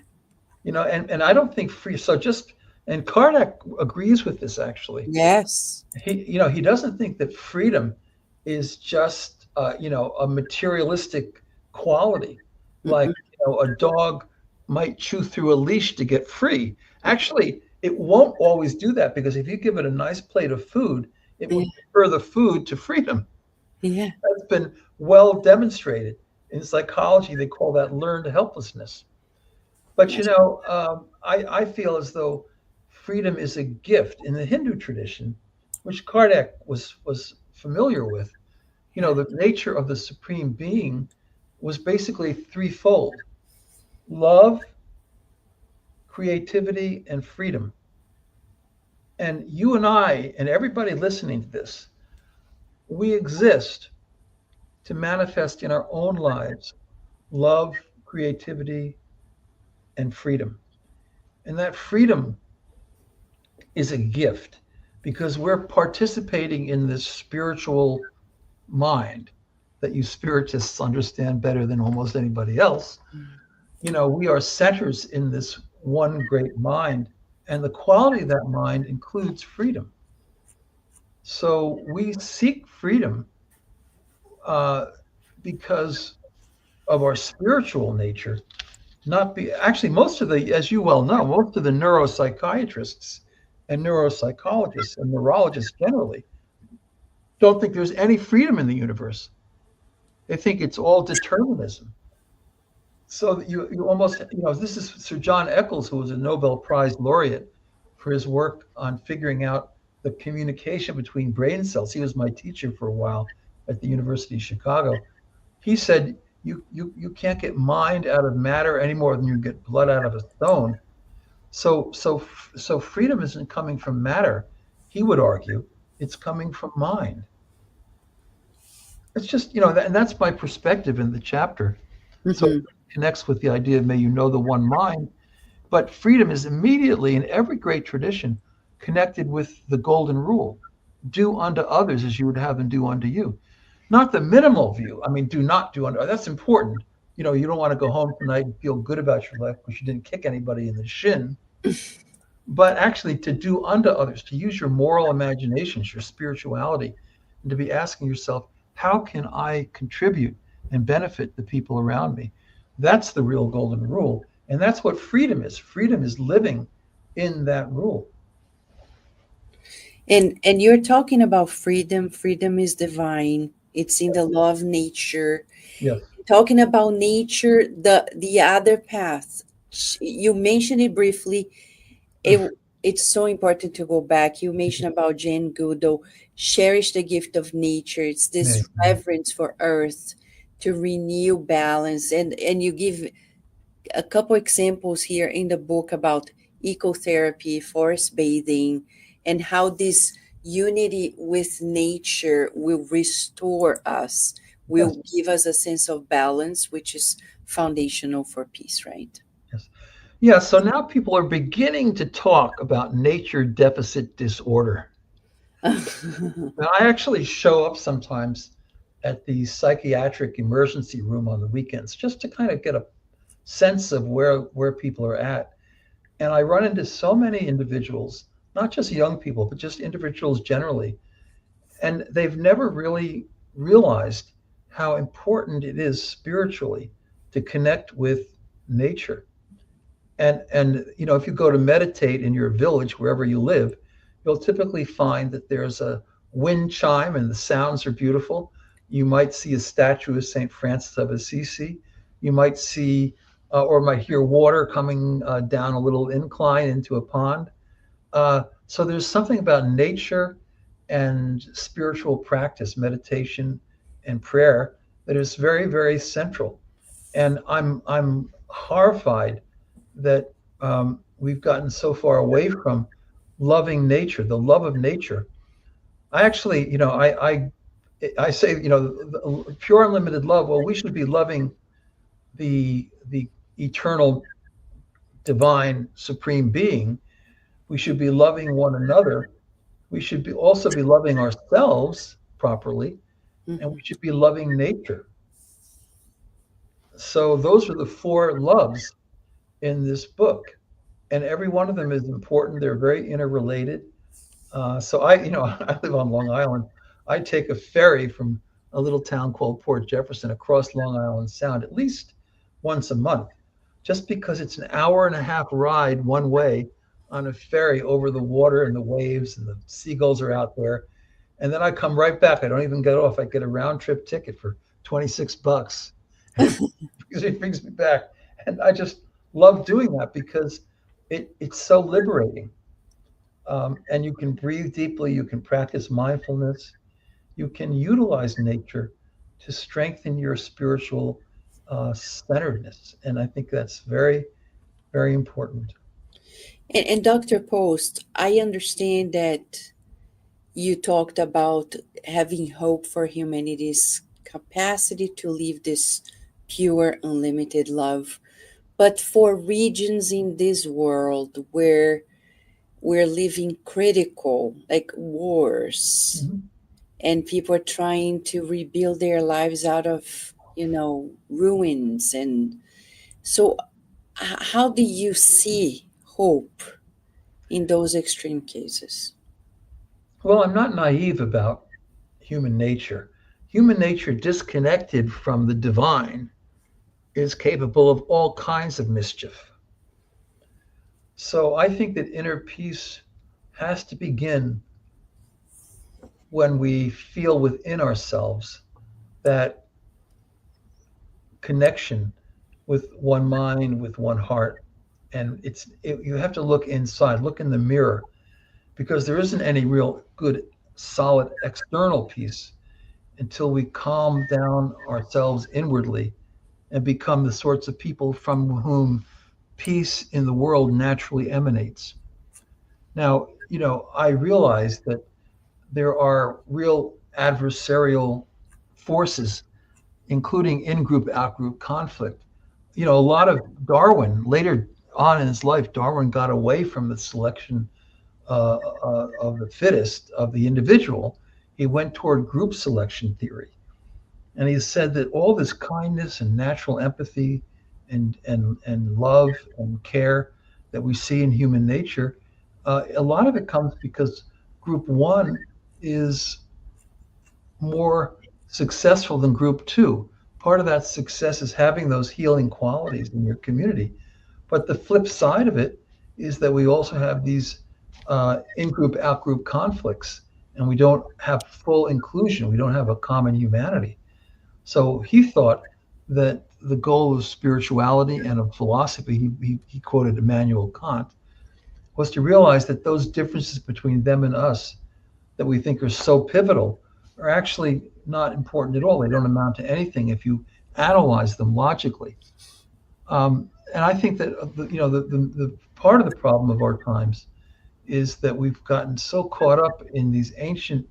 [SPEAKER 3] And I don't think free. So just and Kardec agrees with this actually.
[SPEAKER 2] Yes.
[SPEAKER 3] He doesn't think that freedom is just a materialistic quality, like
[SPEAKER 2] Mhm.
[SPEAKER 3] a dog might chew through a leash to get free. Actually, it won't always do that because if you give it a nice plate of food, it
[SPEAKER 2] Yeah.
[SPEAKER 3] would prefer the food to freedom.
[SPEAKER 2] Yeah.
[SPEAKER 3] That's been well demonstrated in psychology. They call that learned helplessness. But
[SPEAKER 2] Yes.
[SPEAKER 3] I feel as though freedom is a gift in the Hindu tradition, which Kardec was familiar with.
[SPEAKER 2] Yeah.
[SPEAKER 3] The nature of the supreme being was basically threefold: love, creativity, and freedom. And you and I and everybody listening to this, we exist to manifest in our own lives love, creativity, and freedom. And that freedom is a gift because we're participating in this spiritual mind that you spiritists understand better than almost anybody else. We are centers in this one great mind, and the quality of that mind includes freedom. So we seek freedom uh, because of our spiritual nature, not be actually most of the, as you well know, most of the neuropsychiatrists and neuropsychologists and neurologists generally don't think there's any freedom in the universe. They think it's all determinism. So you almost, this is Sir John Eccles, who was a Nobel Prize laureate for his work on figuring out the communication between brain cells. He was my teacher for a while at the University of Chicago. He said you can't get mind out of matter any more than you get blood out of a stone. So freedom isn't coming from matter, he would argue. It's coming from mind. It's just, and that's my perspective in the chapter. So it
[SPEAKER 2] Mhm.
[SPEAKER 3] connects with the idea of may you know the one mind. But freedom is immediately in every great tradition connected with the golden rule: do unto others as you would have them do unto you. Not the minimal view. I mean, do not do unto. That's important. You don't want to go home tonight and feel good about your life because you didn't kick anybody in the shin, but actually to do unto others, to use your moral imaginations, your spirituality, and to be asking yourself, how can I contribute and benefit the people around me? That's the real golden rule. And that's what freedom is. Freedom is living in that rule.
[SPEAKER 2] And you're talking about freedom. Freedom is divine. It's in the law of nature.
[SPEAKER 3] Yes.
[SPEAKER 2] Talking about nature, the other path. You mentioned it briefly. It it's so important to go back. You mentioned about Jane Goodall, cherish the gift of nature. It's
[SPEAKER 3] Yeah.
[SPEAKER 2] this reverence for earth to renew balance. And you give a couple examples here in the book about ecotherapy, forest bathing, and how this unity with nature will restore us,
[SPEAKER 3] Yes,
[SPEAKER 2] will give us a sense of balance, which is foundational for peace, right?
[SPEAKER 3] yes. Yeah, so now people are beginning to talk about nature deficit disorder. Now, I actually show up sometimes at the psychiatric emergency room on the weekends just to kind of get a sense of where people are at. And I run into so many individuals, not just young people, but just individuals generally, and they've never really realized how important it is spiritually to connect with nature. And if you go to meditate in your village wherever you live, you'll typically find that there's a wind chime and the sounds are beautiful. You might see a statue of St. Francis of Assisi. You might see or might hear water coming down a little incline into a pond. So there's something about nature and spiritual practice, meditation and prayer, that is very, very central. And I'm horrified that we've gotten so far away from loving nature, the love of nature. I actually, I say, the pure unlimited love. Well, we should be loving the eternal, divine, supreme being. We should be loving one another. We should be also be loving ourselves properly, and we
[SPEAKER 2] Mhm.
[SPEAKER 3] should be loving nature. So those are the four loves in this book, and every one of them is important. They're very interrelated. So I live on Long Island. I take a ferry from a little town called Port Jefferson across Long Island Sound at least once a month, just because it's an hour and a half ride one way on a ferry over the water and the waves and the seagulls are out there. And then I come right back. I don't even get off. I get a round trip ticket for $26 because it brings me back. And I just love doing that because it's so liberating. And you can breathe deeply, you can practice mindfulness, you can utilize nature to strengthen your spiritual centeredness. And I think that's very, very important.
[SPEAKER 2] And Dr. Post, I understand that you talked about having hope for humanity's capacity to live this pure, unlimited love. But for regions in this world where we're living critical, like wars,
[SPEAKER 3] Mhm.
[SPEAKER 2] and people are trying to rebuild their lives out of, ruins. And so, how do you see hope in those extreme cases?
[SPEAKER 3] Well, I'm not naive about human nature. Human nature, disconnected from the divine, is capable of all kinds of mischief. So I think that inner peace has to begin when we feel within ourselves that connection with one mind, with one heart. And you have to look inside, look in the mirror, because there isn't any real good, solid external peace until we calm down ourselves inwardly and become the sorts of people from whom peace in the world naturally emanates. Now, I realize that there are real adversarial forces, including in group, out group conflict. A lot of Darwin, later on in his life, Darwin got away from the selection of the fittest, of the individual. He went toward group selection theory. And he said that all this kindness and natural empathy and love and care that we see in human nature, a lot of it comes because group one is more successful than group two. Part of that success is having those healing qualities in your community. But the flip side of it is that we also have these in group, out group conflicts, and we don't have full inclusion. We don't have a common humanity. So he thought that the goal of spirituality and of philosophy, he quoted Immanuel Kant, was to realize that those differences between them and us that we think are so pivotal are actually not important at all. They don't amount to anything if you analyze them logically. And I think that the part of the problem of our times is that we've gotten so caught up in these ancient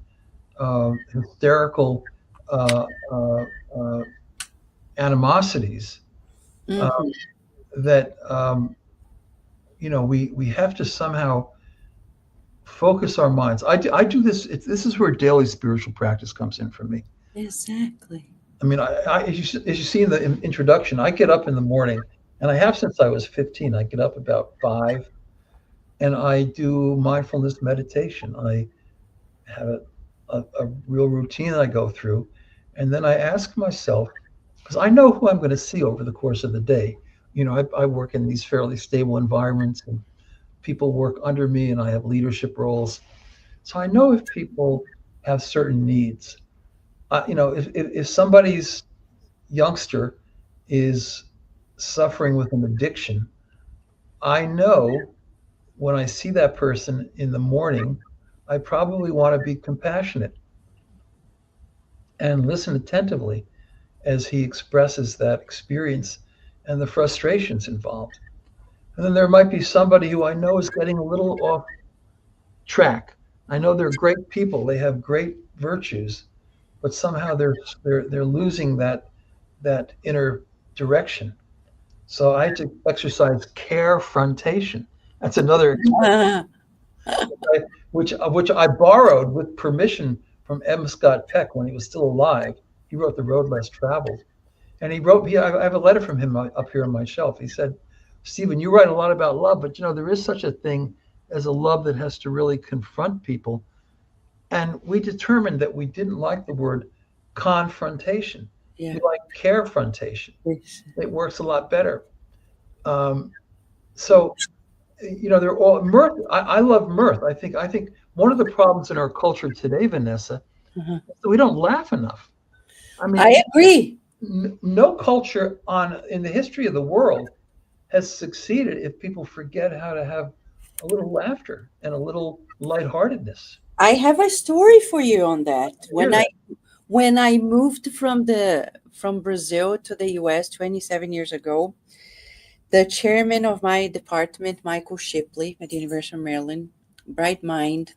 [SPEAKER 3] hysterical uh, uh, uh, animosities uh,
[SPEAKER 2] Hmm.
[SPEAKER 3] that we have to somehow focus our minds. I do this. This is where daily spiritual practice comes in for me.
[SPEAKER 2] Exactly.
[SPEAKER 3] I mean, as you see in the introduction, I get up in the morning, and I have since I was 15. I get up about 5, and I do mindfulness meditation. I have a real routine that I go through, and then I ask myself, because I know who I'm going to see over the course of the day. I work in these fairly stable environments, and people work under me, and I have leadership roles. So I know if people have certain needs. If somebody's youngster is suffering with an addiction, I know when I see that person in the morning, I probably want to be compassionate and listen attentively as he expresses that experience and the frustrations involved. And then there might be somebody who I know is getting a little off track. I know they're great people, they have great virtues, but somehow they're losing that inner direction. So I had to exercise carefrontation. That's another expression, right? Which I borrowed with permission from M. Scott Peck when he was still alive. He wrote The Road Less Traveled, and he wrote me. I have a letter from him up here on my shelf. He said, "Stephen, you write a lot about love, but there is such a thing as a love that has to really confront people." And we determined that we didn't like the word confrontation.
[SPEAKER 2] Yeah.
[SPEAKER 3] We like carefrontation.
[SPEAKER 2] Yes.
[SPEAKER 3] It works a lot better. Um, so they're all mirth. I love mirth. I think one of the problems in our culture today, Vanessa,
[SPEAKER 2] Uh-huh.
[SPEAKER 3] is that we don't laugh enough. I mean,
[SPEAKER 2] I agree.
[SPEAKER 3] no culture on in the history of the world has succeeded if people forget how to have a little laughter and a little lightheartedness.
[SPEAKER 2] I have a story for you on that.
[SPEAKER 3] I hear that.
[SPEAKER 2] When I moved from Brazil to the US 27 years ago, the chairman of my department, Michael Shipley at the University of Maryland, bright mind,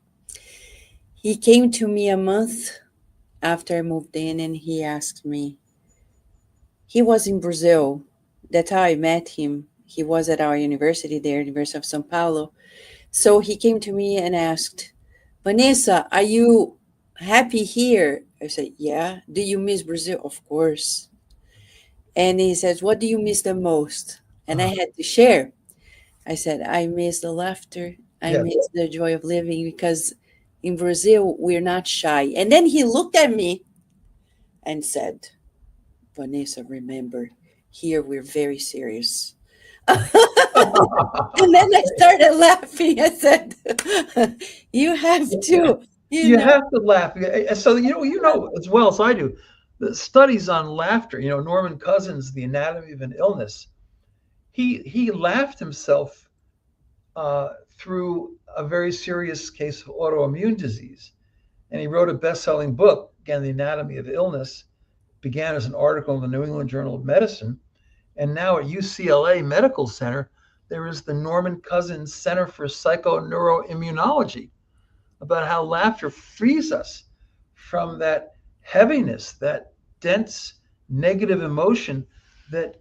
[SPEAKER 2] he came to me a month after I moved in and he asked me, he was in Brazil. That's how I met him. He was at our university there, University of São Paulo. So he came to me and asked, Vanessa, are you happy here? I said, yeah. Do you miss Brazil? Of course. And he says, what do you miss the most? And I
[SPEAKER 3] Uh,
[SPEAKER 2] had to share. I said, I miss the laughter. I
[SPEAKER 3] yes.
[SPEAKER 2] miss the joy of living because in Brazil, we're not shy. And then he looked at me and said, Vanessa, remember, here we're very serious. And then I started laughing. I said, you have to, you
[SPEAKER 3] You
[SPEAKER 2] know.
[SPEAKER 3] have to laugh. So as well as I do, the studies on laughter. Norman Cousins, The Anatomy of an Illness. He laughed himself through a very serious case of autoimmune disease, and he wrote a best-selling book. Again, The Anatomy of Illness began as an article in the New England Journal of Medicine, and now at UCLA Medical Center there is the Norman Cousins Center for Psychoneuroimmunology, about how laughter frees us from that heaviness, that dense negative emotion that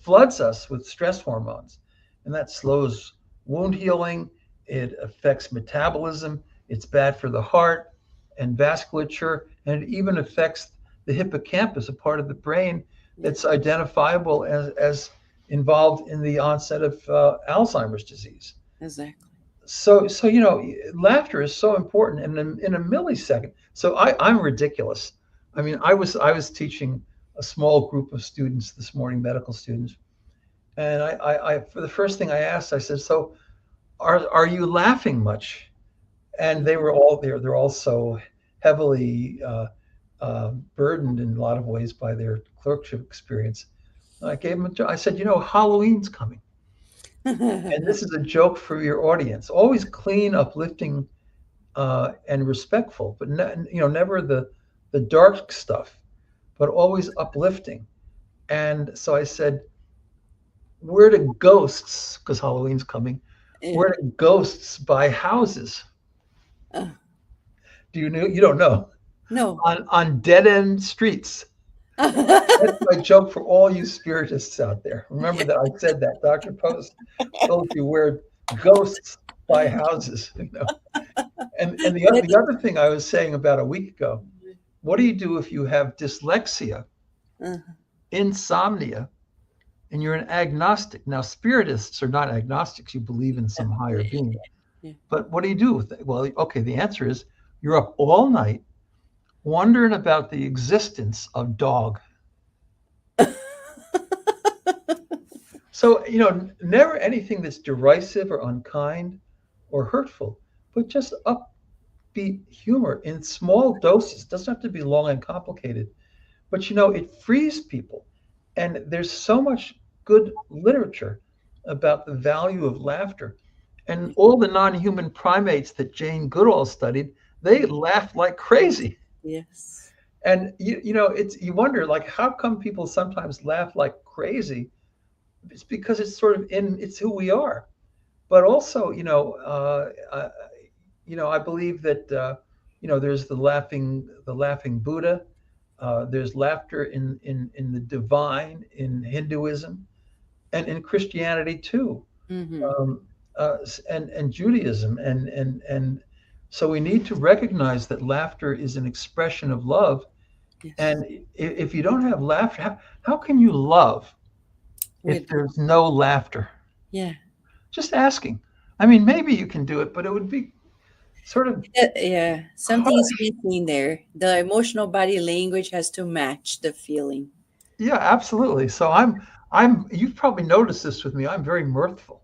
[SPEAKER 3] floods us with stress hormones, and that slows wound healing. It affects metabolism. It's bad for the heart and vasculature, and it even affects the hippocampus, a part of the brain
[SPEAKER 2] Yeah,
[SPEAKER 3] that's identifiable as involved in the onset of Alzheimer's disease.
[SPEAKER 2] exactly.
[SPEAKER 3] So laughter is so important in a millisecond. So I'm ridiculous. I mean, I was teaching a small group of students this morning, medical students, and I for the first thing I asked, I said, so are you laughing much? And they were all there. They're all so heavily burdened in a lot of ways by their clerkship experience. And I gave them I said, Halloween's coming. And this is a joke for your audience. Always clean, uplifting, and respectful, but never the dark stuff, but always uplifting. And so I said, where do ghosts, because Halloween's coming,
[SPEAKER 2] Yeah.
[SPEAKER 3] where do ghosts buy houses?
[SPEAKER 2] Uh,
[SPEAKER 3] Do you know? You don't know.
[SPEAKER 2] no.
[SPEAKER 3] On dead end streets. That's my joke for all you spiritists out there. Remember that I said that. Dr. Post told you where ghosts buy houses. And the other thing I was saying about a week ago, what do you do if you have dyslexia,
[SPEAKER 2] Uh,
[SPEAKER 3] insomnia, and you're an agnostic? Now, spiritists are not agnostics. You believe in some higher being.
[SPEAKER 2] yeah.
[SPEAKER 3] But what do you do with it? Well, okay, the answer is you're up all night wondering about the existence of dog. So, never anything that's derisive or unkind or hurtful, but just upbeat humor in small doses. Doesn't have to be long and complicated, but it frees people. And there's so much good literature about the value of laughter. And all the non-human primates that Jane Goodall studied, they laughed like crazy.
[SPEAKER 2] Yes.
[SPEAKER 3] And you wonder, like, how come people sometimes laugh like crazy? It's because it's who we are. But also, I believe that there's the laughing Buddha. There's laughter in the divine in Hinduism and in Christianity too,
[SPEAKER 2] Mm-hmm.
[SPEAKER 3] um, and Judaism, and so we need to recognize that laughter is an expression of love.
[SPEAKER 2] Yes.
[SPEAKER 3] And if you don't have laughter, how can you love if
[SPEAKER 2] With
[SPEAKER 3] there's no laughter?
[SPEAKER 2] yeah.
[SPEAKER 3] Just asking. I mean, maybe you can do it, but it would be sort of
[SPEAKER 2] Yeah. Something is
[SPEAKER 3] harsh.
[SPEAKER 2] missing there. The emotional body language has to match the feeling.
[SPEAKER 3] Yeah, absolutely. So you've probably noticed this with me. I'm very mirthful.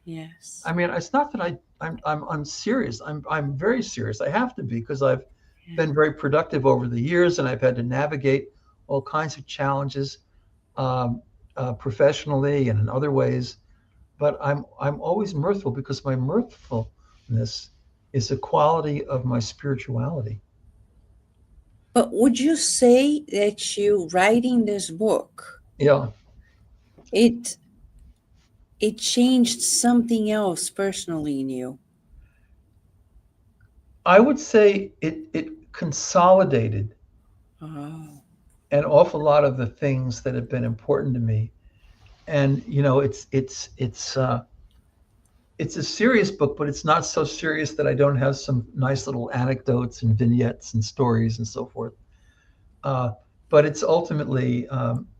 [SPEAKER 2] Yes.
[SPEAKER 3] I mean, it's not that I'm unserious. I'm very serious. I have to be because I've
[SPEAKER 2] Yeah.
[SPEAKER 3] been very productive over the years, and I've had to navigate all kinds of challenges, um, professionally and in other ways. But I'm always mirthful because my mirthfulness is a quality of my spirituality.
[SPEAKER 2] But would you say that you writing this book,
[SPEAKER 3] Yeah,
[SPEAKER 2] it it changed something else personally in you?
[SPEAKER 3] I would say it consolidated
[SPEAKER 2] Oh.
[SPEAKER 3] an awful lot of the things that have been important to me. And it's a serious book, but it's not so serious that I don't have some nice little anecdotes and vignettes and stories and so forth. Uh, but it's ultimately,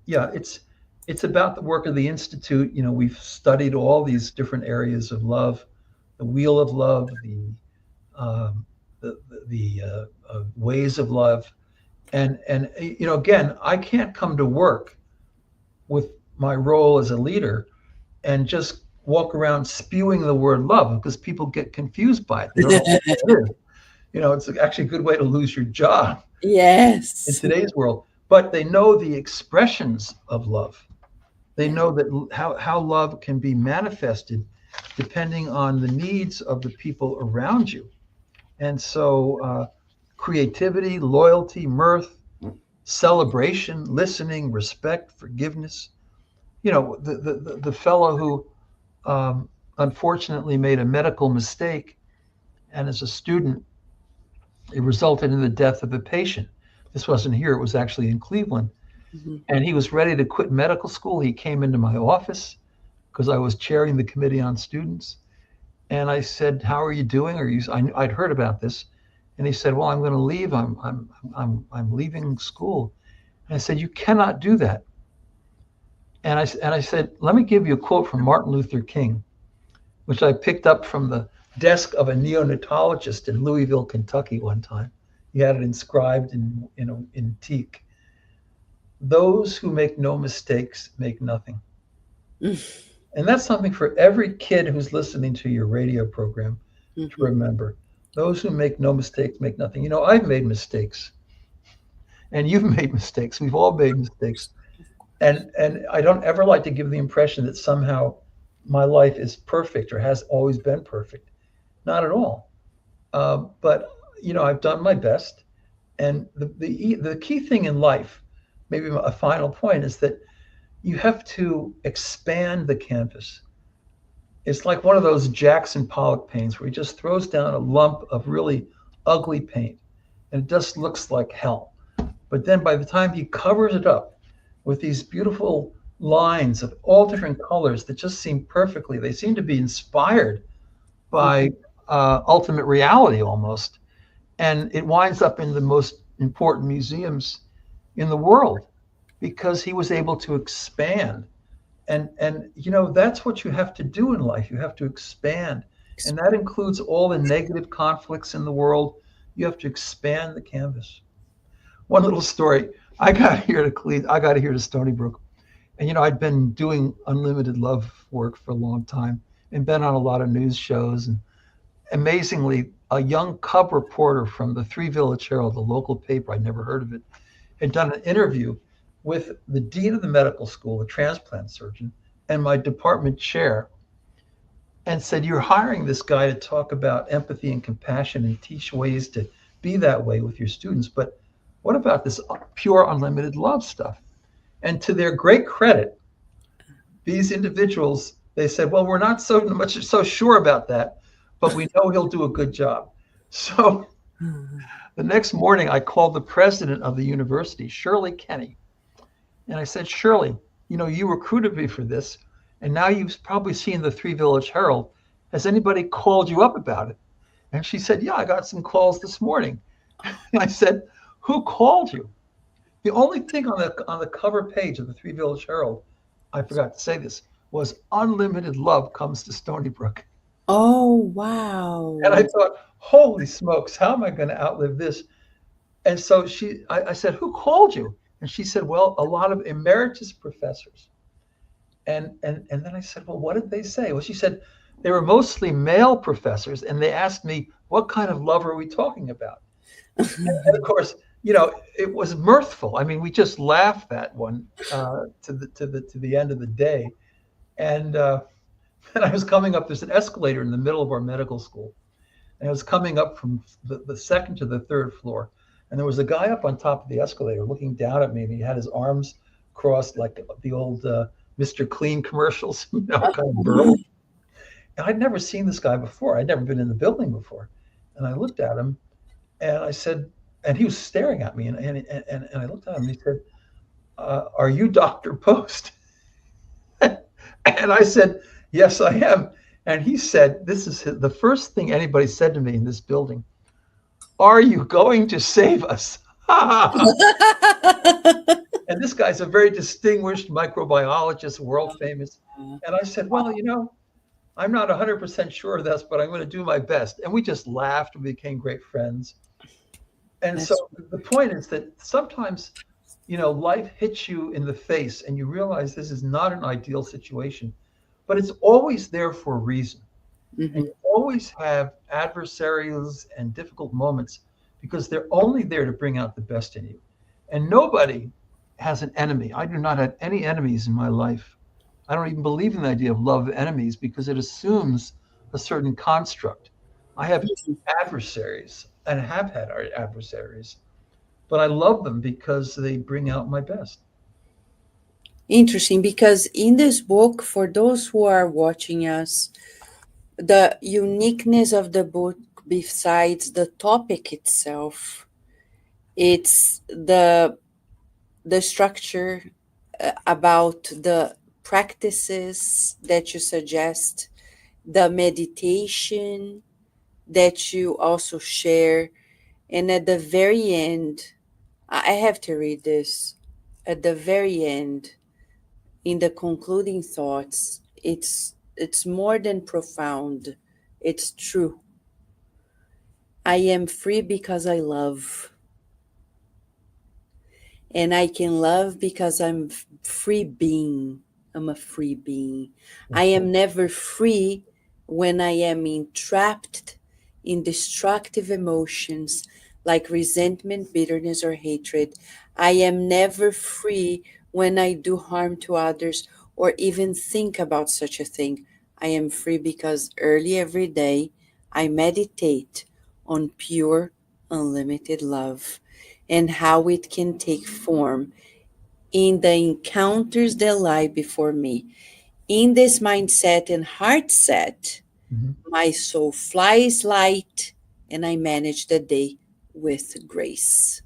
[SPEAKER 3] yeah, it's about the work of the institute. We've studied all these different areas of love, the wheel of love, um, the ways of love, and again, I can't come to work with my role as a leader and just walk around spewing the word love because people get confused by it. They don't know what it is. It's actually a good way to lose your job in
[SPEAKER 2] Yes.
[SPEAKER 3] today's world. But they know the expressions of love. They
[SPEAKER 2] Yeah.
[SPEAKER 3] know that how love can be manifested depending on the needs of the people around you. And so, creativity, loyalty, mirth, celebration, listening, respect, forgiveness. The fellow who unfortunately made a medical mistake, and as a student, it resulted in the death of a patient. This wasn't here, it was actually in Cleveland.
[SPEAKER 2] Mhm.
[SPEAKER 3] And he was ready to quit medical school. He came into my office because I was chairing the committee on students. And I said, "How are you doing?" I'd heard about this. And he said, "Well, I'm going to leave. I'm leaving school." And I said, "You cannot do that." And I said, "Let me give you a quote from Martin Luther King, which I picked up from the desk of a neonatologist in Louisville, Kentucky one time. He had it inscribed in teak. Those who make no mistakes make nothing. And that's something for every kid who's listening to your radio program to
[SPEAKER 2] Mhm.
[SPEAKER 3] remember. Those who make no mistakes make nothing. I've made mistakes, and you've made mistakes. We've all made mistakes. And I don't ever like to give the impression that somehow my life is perfect or has always been perfect. Not at all. But I've done my best. And the key thing in life, maybe a final point, is that you have to expand the canvas. It's like one of those Jackson Pollock paints where he just throws down a lump of really ugly paint and it just looks like hell. But then by the time he covers it up with these beautiful lines of all different colors that just seem perfectly, they seem to be inspired by
[SPEAKER 2] Mhm.
[SPEAKER 3] ultimate reality almost. And it winds up in the most important museums in the world because he was able to expand. And that's what you have to do in life. You have to expand. And that includes all the negative conflicts in the world. You have to expand the canvas. One little story. I got here to Stony Brook. And I'd been doing unlimited love work for a long time and been on a lot of news shows. And amazingly, a young cub reporter from the Three Village Herald, the local paper, I'd never heard of it, had done an interview with the dean of the medical school, the transplant surgeon, and my department chair, and said, "You're hiring this guy to talk about empathy and compassion and teach ways to be that way with your students. But what about this pure unlimited love stuff?" And to their great credit, these individuals, they said, "Well, we're not so sure about that, but we know he'll do a good job." So the next morning, I called the president of the university, Shirley Kenny, and I said, "Shirley, you recruited me for this, and now you've probably seen the Three Village Herald. Has anybody called you up about it?" And she said, "Yeah, I got some calls this morning." And I said, "Who called you?" The only thing on the cover page of the Three Village Herald, I forgot to say this, was "Unlimited love comes to Stony Brook."
[SPEAKER 2] Oh,
[SPEAKER 3] And I
[SPEAKER 2] wow.
[SPEAKER 3] thought, holy smokes, how am I going to outlive this? And so I said, "Who called you?" And she said, "Well, a lot of emeritus professors." And then I said, "Well, what did they say?" Well, she said, "They were mostly male professors, and they asked me, what kind of love are we talking about?" And of course, it was mirthful. I mean, we just laughed that one to the end of the day. And and I was coming up. There's an escalator in the middle of our medical school, and I was coming up from the second to the third floor, and there was a guy up on top of the escalator looking down at me, and he had his arms crossed like the old Mr. Clean commercials, kind of burly. And I'd never seen this guy before. I'd never been in the building before, and I looked at him, and I said, and he was staring at me, and I looked at him, and he said, "Are you Dr. Post?" And I said, "Yes, I am." And he said, this is the first thing anybody said to me in this building: "Are you going to save us?" And this guy's a very distinguished microbiologist, world famous. And I said, "Well, I'm not 100% sure of this, but I'm going to do my best." And we just laughed and became great friends. And so
[SPEAKER 2] That's
[SPEAKER 3] the point is that sometimes, life hits you in the face and you realize this is not an ideal situation, but it's always there for a reason. And
[SPEAKER 2] mhm.
[SPEAKER 3] you always have adversaries and difficult moments because they're only there to bring out the best in you. And nobody has an enemy. I do not have any enemies in my life. I don't even believe in the idea of love enemies because it assumes a certain construct. I have adversaries and have had adversaries, but I love them because they bring out my best.
[SPEAKER 2] Interesting, because in this book, for those who are watching us, the uniqueness of the book, besides the topic itself, it's the structure, about the practices that you suggest, the meditation that you also share, and at the very end, I have to read this. At the very end, in the concluding thoughts, it's more than profound. It's true. I am free because I love, and I can love because I'm free being. I'm a free being. I
[SPEAKER 3] That's right.
[SPEAKER 2] am never free when I am entrapped in destructive emotions like resentment, bitterness, or hatred. I am never free when I do harm to others or even think about such a thing. I am free because early every day I meditate on pure, unlimited love and how it can take form in the encounters that lie before me. In this mindset and heart set,
[SPEAKER 3] Mhm.
[SPEAKER 2] my soul flies light and I manage the day with grace.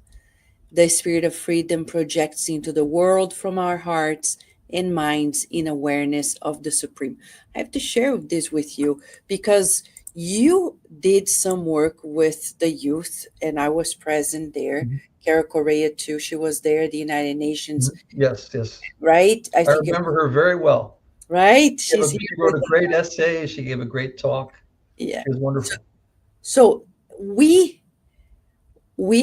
[SPEAKER 2] The spirit of freedom projects into the world from our hearts and minds in awareness of the Supreme. I have to share this with you because you did some work with the youth, and I was present there.
[SPEAKER 3] Mhm.
[SPEAKER 2] Cara Correa, too, she was there at the United Nations,
[SPEAKER 3] Mhm. Yes, yes.
[SPEAKER 2] right? I
[SPEAKER 3] I
[SPEAKER 2] think,
[SPEAKER 3] remember her very well.
[SPEAKER 2] right? She's here
[SPEAKER 3] She wrote
[SPEAKER 2] with
[SPEAKER 3] a
[SPEAKER 2] us.
[SPEAKER 3] great essay. She gave a great talk.
[SPEAKER 2] Yeah.
[SPEAKER 3] She was wonderful.
[SPEAKER 2] So we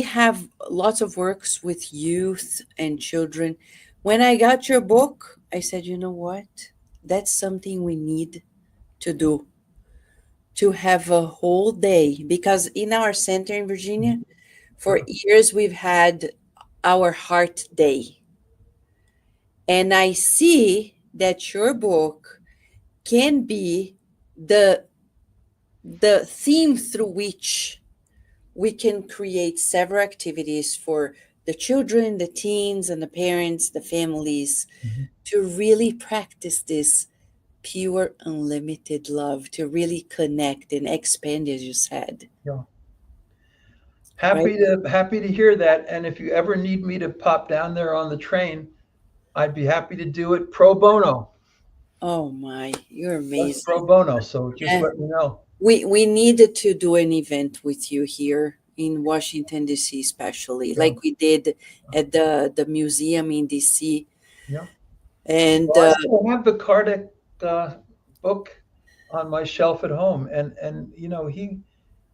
[SPEAKER 2] have lots of works with youth and children. When I got your book, I said, you know what? That's something we need to do, to have a whole day. Because in our center in Virginia, for
[SPEAKER 3] Sure.
[SPEAKER 2] years we've had our heart day. And I see that your book can be the the theme through which we can create several activities for the children, the teens, and the parents, the families,
[SPEAKER 3] Mhm.
[SPEAKER 2] to really practice this pure, unlimited love, to really connect and expand, as you said,
[SPEAKER 3] Yeah.
[SPEAKER 2] right?
[SPEAKER 3] Happy to hear that. And if you ever need me to pop down there on the train, I'd be happy to do it pro bono.
[SPEAKER 2] Oh my, you're
[SPEAKER 3] Just
[SPEAKER 2] amazing.
[SPEAKER 3] pro bono. So just
[SPEAKER 2] Yeah.
[SPEAKER 3] let me know.
[SPEAKER 2] We needed to do an event with you here in Washington, D.C., especially,
[SPEAKER 3] Yeah.
[SPEAKER 2] like we did at the museum in D.C.
[SPEAKER 3] Yeah.
[SPEAKER 2] And
[SPEAKER 3] Well, I still have the Kardec uh, book on my shelf at home, and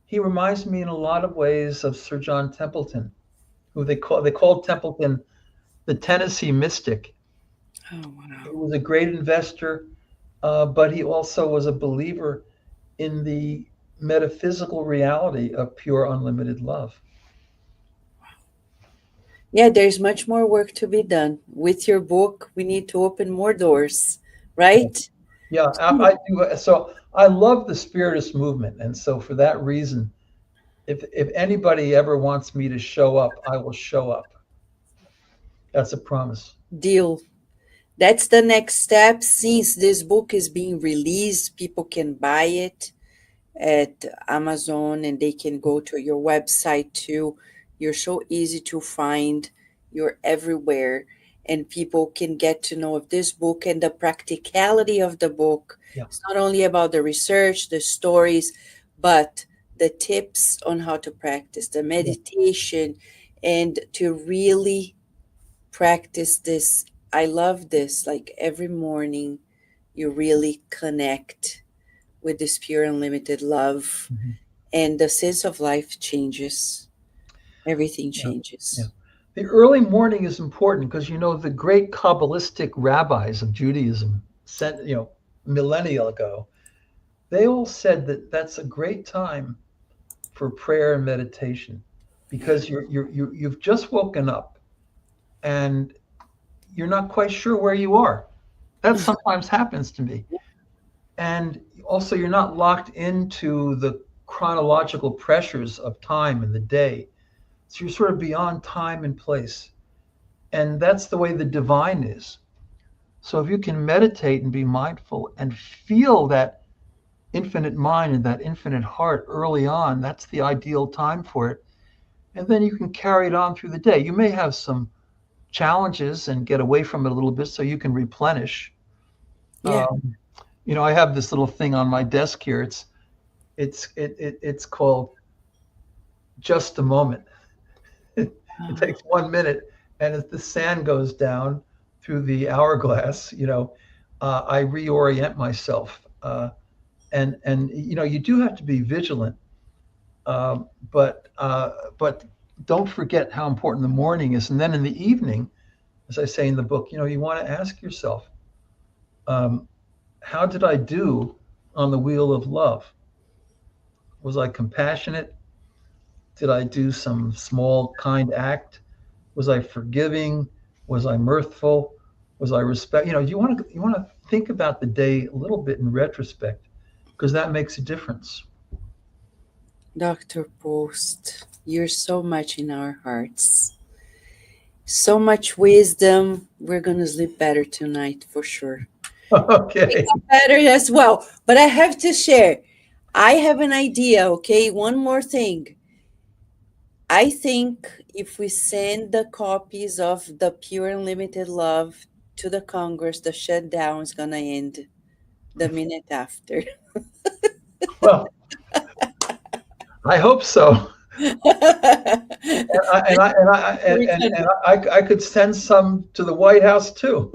[SPEAKER 3] he reminds me in a lot of ways of Sir John Templeton, who they called Templeton the Tennessee mystic.
[SPEAKER 2] oh
[SPEAKER 3] He
[SPEAKER 2] wow.
[SPEAKER 3] was a great investor, but he also was a believer in the metaphysical reality of pure unlimited love.
[SPEAKER 2] Yeah, there's much more work to be done. With your book, we need to open more doors, right?
[SPEAKER 3] Yeah, I do. So I love the Spiritist movement, and so for that reason, if anybody ever wants me to show up, I will show up. That's a promise.
[SPEAKER 2] Deal. That's the next step. Since this book is being released, people can buy it at Amazon and they can go to your website too. You're so easy to find, you're everywhere, and people can get to know of this book and the practicality of the book.
[SPEAKER 3] Yeah,
[SPEAKER 2] It's not only about the research, the stories, but the tips on how to practice, the
[SPEAKER 3] yeah,
[SPEAKER 2] meditation, and to really practice this. I love this. Like every morning, you really connect with this pure unlimited love,
[SPEAKER 3] mhm,
[SPEAKER 2] and the sense of life changes. Everything
[SPEAKER 3] yeah, yeah.
[SPEAKER 2] changes.
[SPEAKER 3] The early morning is important because the great Kabbalistic rabbis of Judaism, sent millennia ago, they all said that that's a great time for prayer and meditation because you've just woken up and you're not quite sure where you are. That sometimes happens to me. And also, you're not locked into the chronological pressures of time and the day. So you're sort of beyond time and place. And that's the way the divine is. So if you can meditate and be mindful and feel that infinite mind and that infinite heart early on, that's the ideal time for it. And then you can carry it on through the day. You may have some challenges and get away from it a little bit so you can replenish.
[SPEAKER 2] Yeah.
[SPEAKER 3] Um, I have this little thing on my desk here. It's called Just a Moment. It
[SPEAKER 2] Ah,
[SPEAKER 3] takes 1 minute, and as the sand goes down through the hourglass, I reorient myself. And you do have to be vigilant, but don't forget how important the morning is. And then in the evening, as I say in the book, you want to ask yourself, um, how did I do on the wheel of love? Was I compassionate? Did I do some small kind act? Was I forgiving? Was I mirthful? Was I respect? You want to think about the day a little bit in retrospect because that makes a difference.
[SPEAKER 2] Dr. Post, you're so much in our hearts. So much wisdom. We're going to sleep better tonight for sure.
[SPEAKER 3] Okay.
[SPEAKER 2] Better as well. But I have to share. I have an idea, okay? One more thing. I think if we send the copies of the Pure Unlimited Love to the Congress, the shutdown is going to end the minute after.
[SPEAKER 3] Well, I hope so. I could send some to the White House too.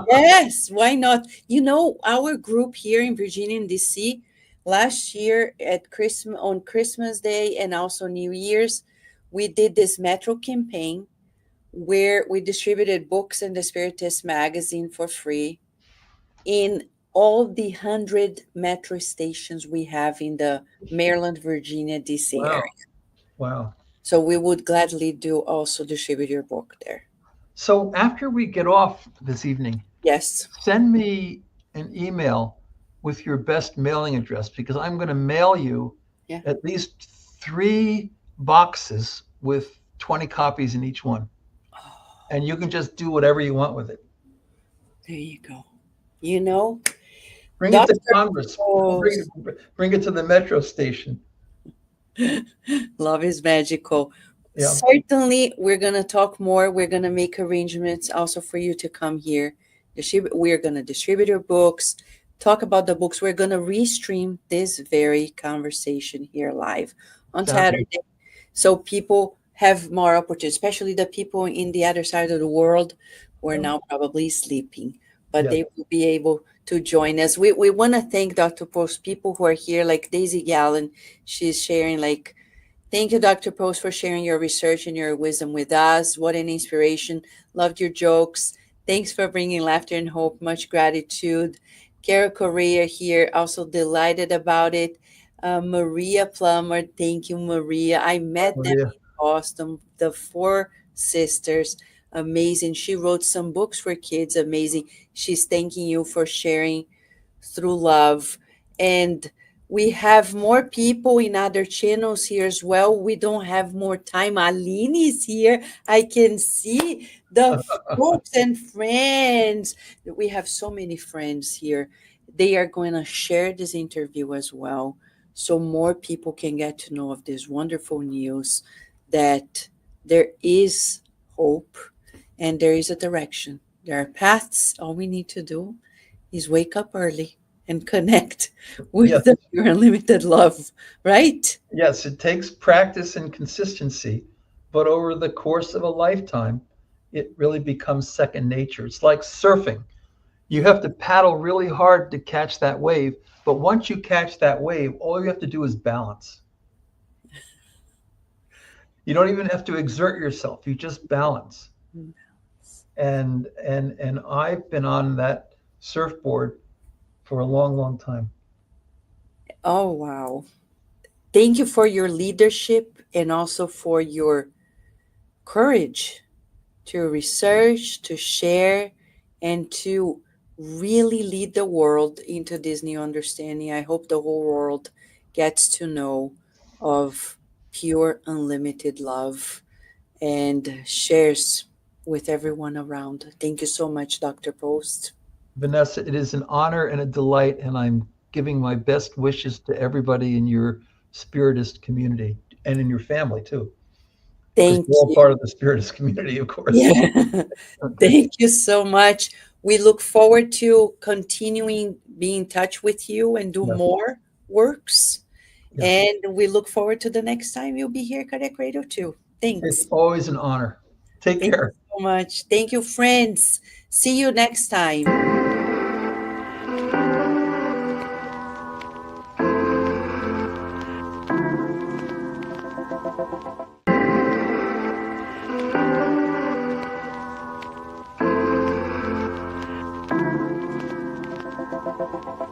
[SPEAKER 2] Yes, why not? You know, our group here in Virginia and DC last year at Christmas on Christmas Day and also New Year's, we did this metro campaign where we distributed books and the Spiritist magazine for free in all the 100 metro stations we have in the Maryland, Virginia, DC area.
[SPEAKER 3] Wow. Wow.
[SPEAKER 2] So we would gladly do also distribute your book there.
[SPEAKER 3] So after we get off this evening,
[SPEAKER 2] Yes.
[SPEAKER 3] send me an email with your best mailing address because I'm going to mail you
[SPEAKER 2] Yeah.
[SPEAKER 3] at least 3 boxes with 20 copies in each one. And you can just do whatever you want with it.
[SPEAKER 2] There you go. You know,
[SPEAKER 3] Bring it to
[SPEAKER 2] Dr.
[SPEAKER 3] Congress.
[SPEAKER 2] Post.
[SPEAKER 3] Bring it to the metro station.
[SPEAKER 2] Love is magical.
[SPEAKER 3] Yeah.
[SPEAKER 2] Certainly, we're going to talk more. We're going to make arrangements also for you to come here. We're going to distribute your books, talk about the books. We're going to restream this very conversation here live on Saturday. So people have more opportunity, especially the people in the other side of the world who are now probably sleeping, but they will be able to join us. We want to thank Dr. Post, people who are here, like Daisy Gallen. She's sharing, like, thank you, Dr. Post, for sharing your research and your wisdom with us. What an inspiration. Loved your jokes. Thanks for bringing laughter and hope. Much gratitude. Carol Correa here, also delighted about it. Maria Plummer, thank you, Maria. I met them in Boston, the 4 sisters. Amazing. She wrote some books for kids. Amazing. She's thanking you for sharing through love. And we have more people in other channels here as well. We don't have more time. Aline is here. I can see the folks and friends. We have so many friends here. They are going to share this interview as well, so more people can get to know of this wonderful news that there is hope and there is a direction. There are paths. All we need to do is wake up early and connect with the pure unlimited love, right?
[SPEAKER 3] Yes, it takes practice and consistency, but over the course of a lifetime, it really becomes second nature. It's like surfing. You have to paddle really hard to catch that wave, but once you catch that wave, all you have to do is balance. You don't even have to exert yourself. You just balance. And I've been on that surfboard for a long, long time.
[SPEAKER 2] Oh, wow. Thank you for your leadership and also for your courage to research, to share, and to really lead the world into this new understanding. I hope the whole world gets to know of pure, unlimited love and shares with everyone around. Thank you so much, Dr. Post.
[SPEAKER 3] Vanessa, it is an honor and a delight, and I'm giving my best wishes to everybody in your Spiritist community and in your family too.
[SPEAKER 2] Thank you.
[SPEAKER 3] We're all part of the Spiritist community, of course.
[SPEAKER 2] Yeah. Thank you so much. We look forward to continuing being in touch with you and do more works. And we look forward to the next time you'll be here at Cardiac Radio too. Thanks.
[SPEAKER 3] It's always an honor. Take care.
[SPEAKER 2] Thank you so much. Thank you, friends. See you next time.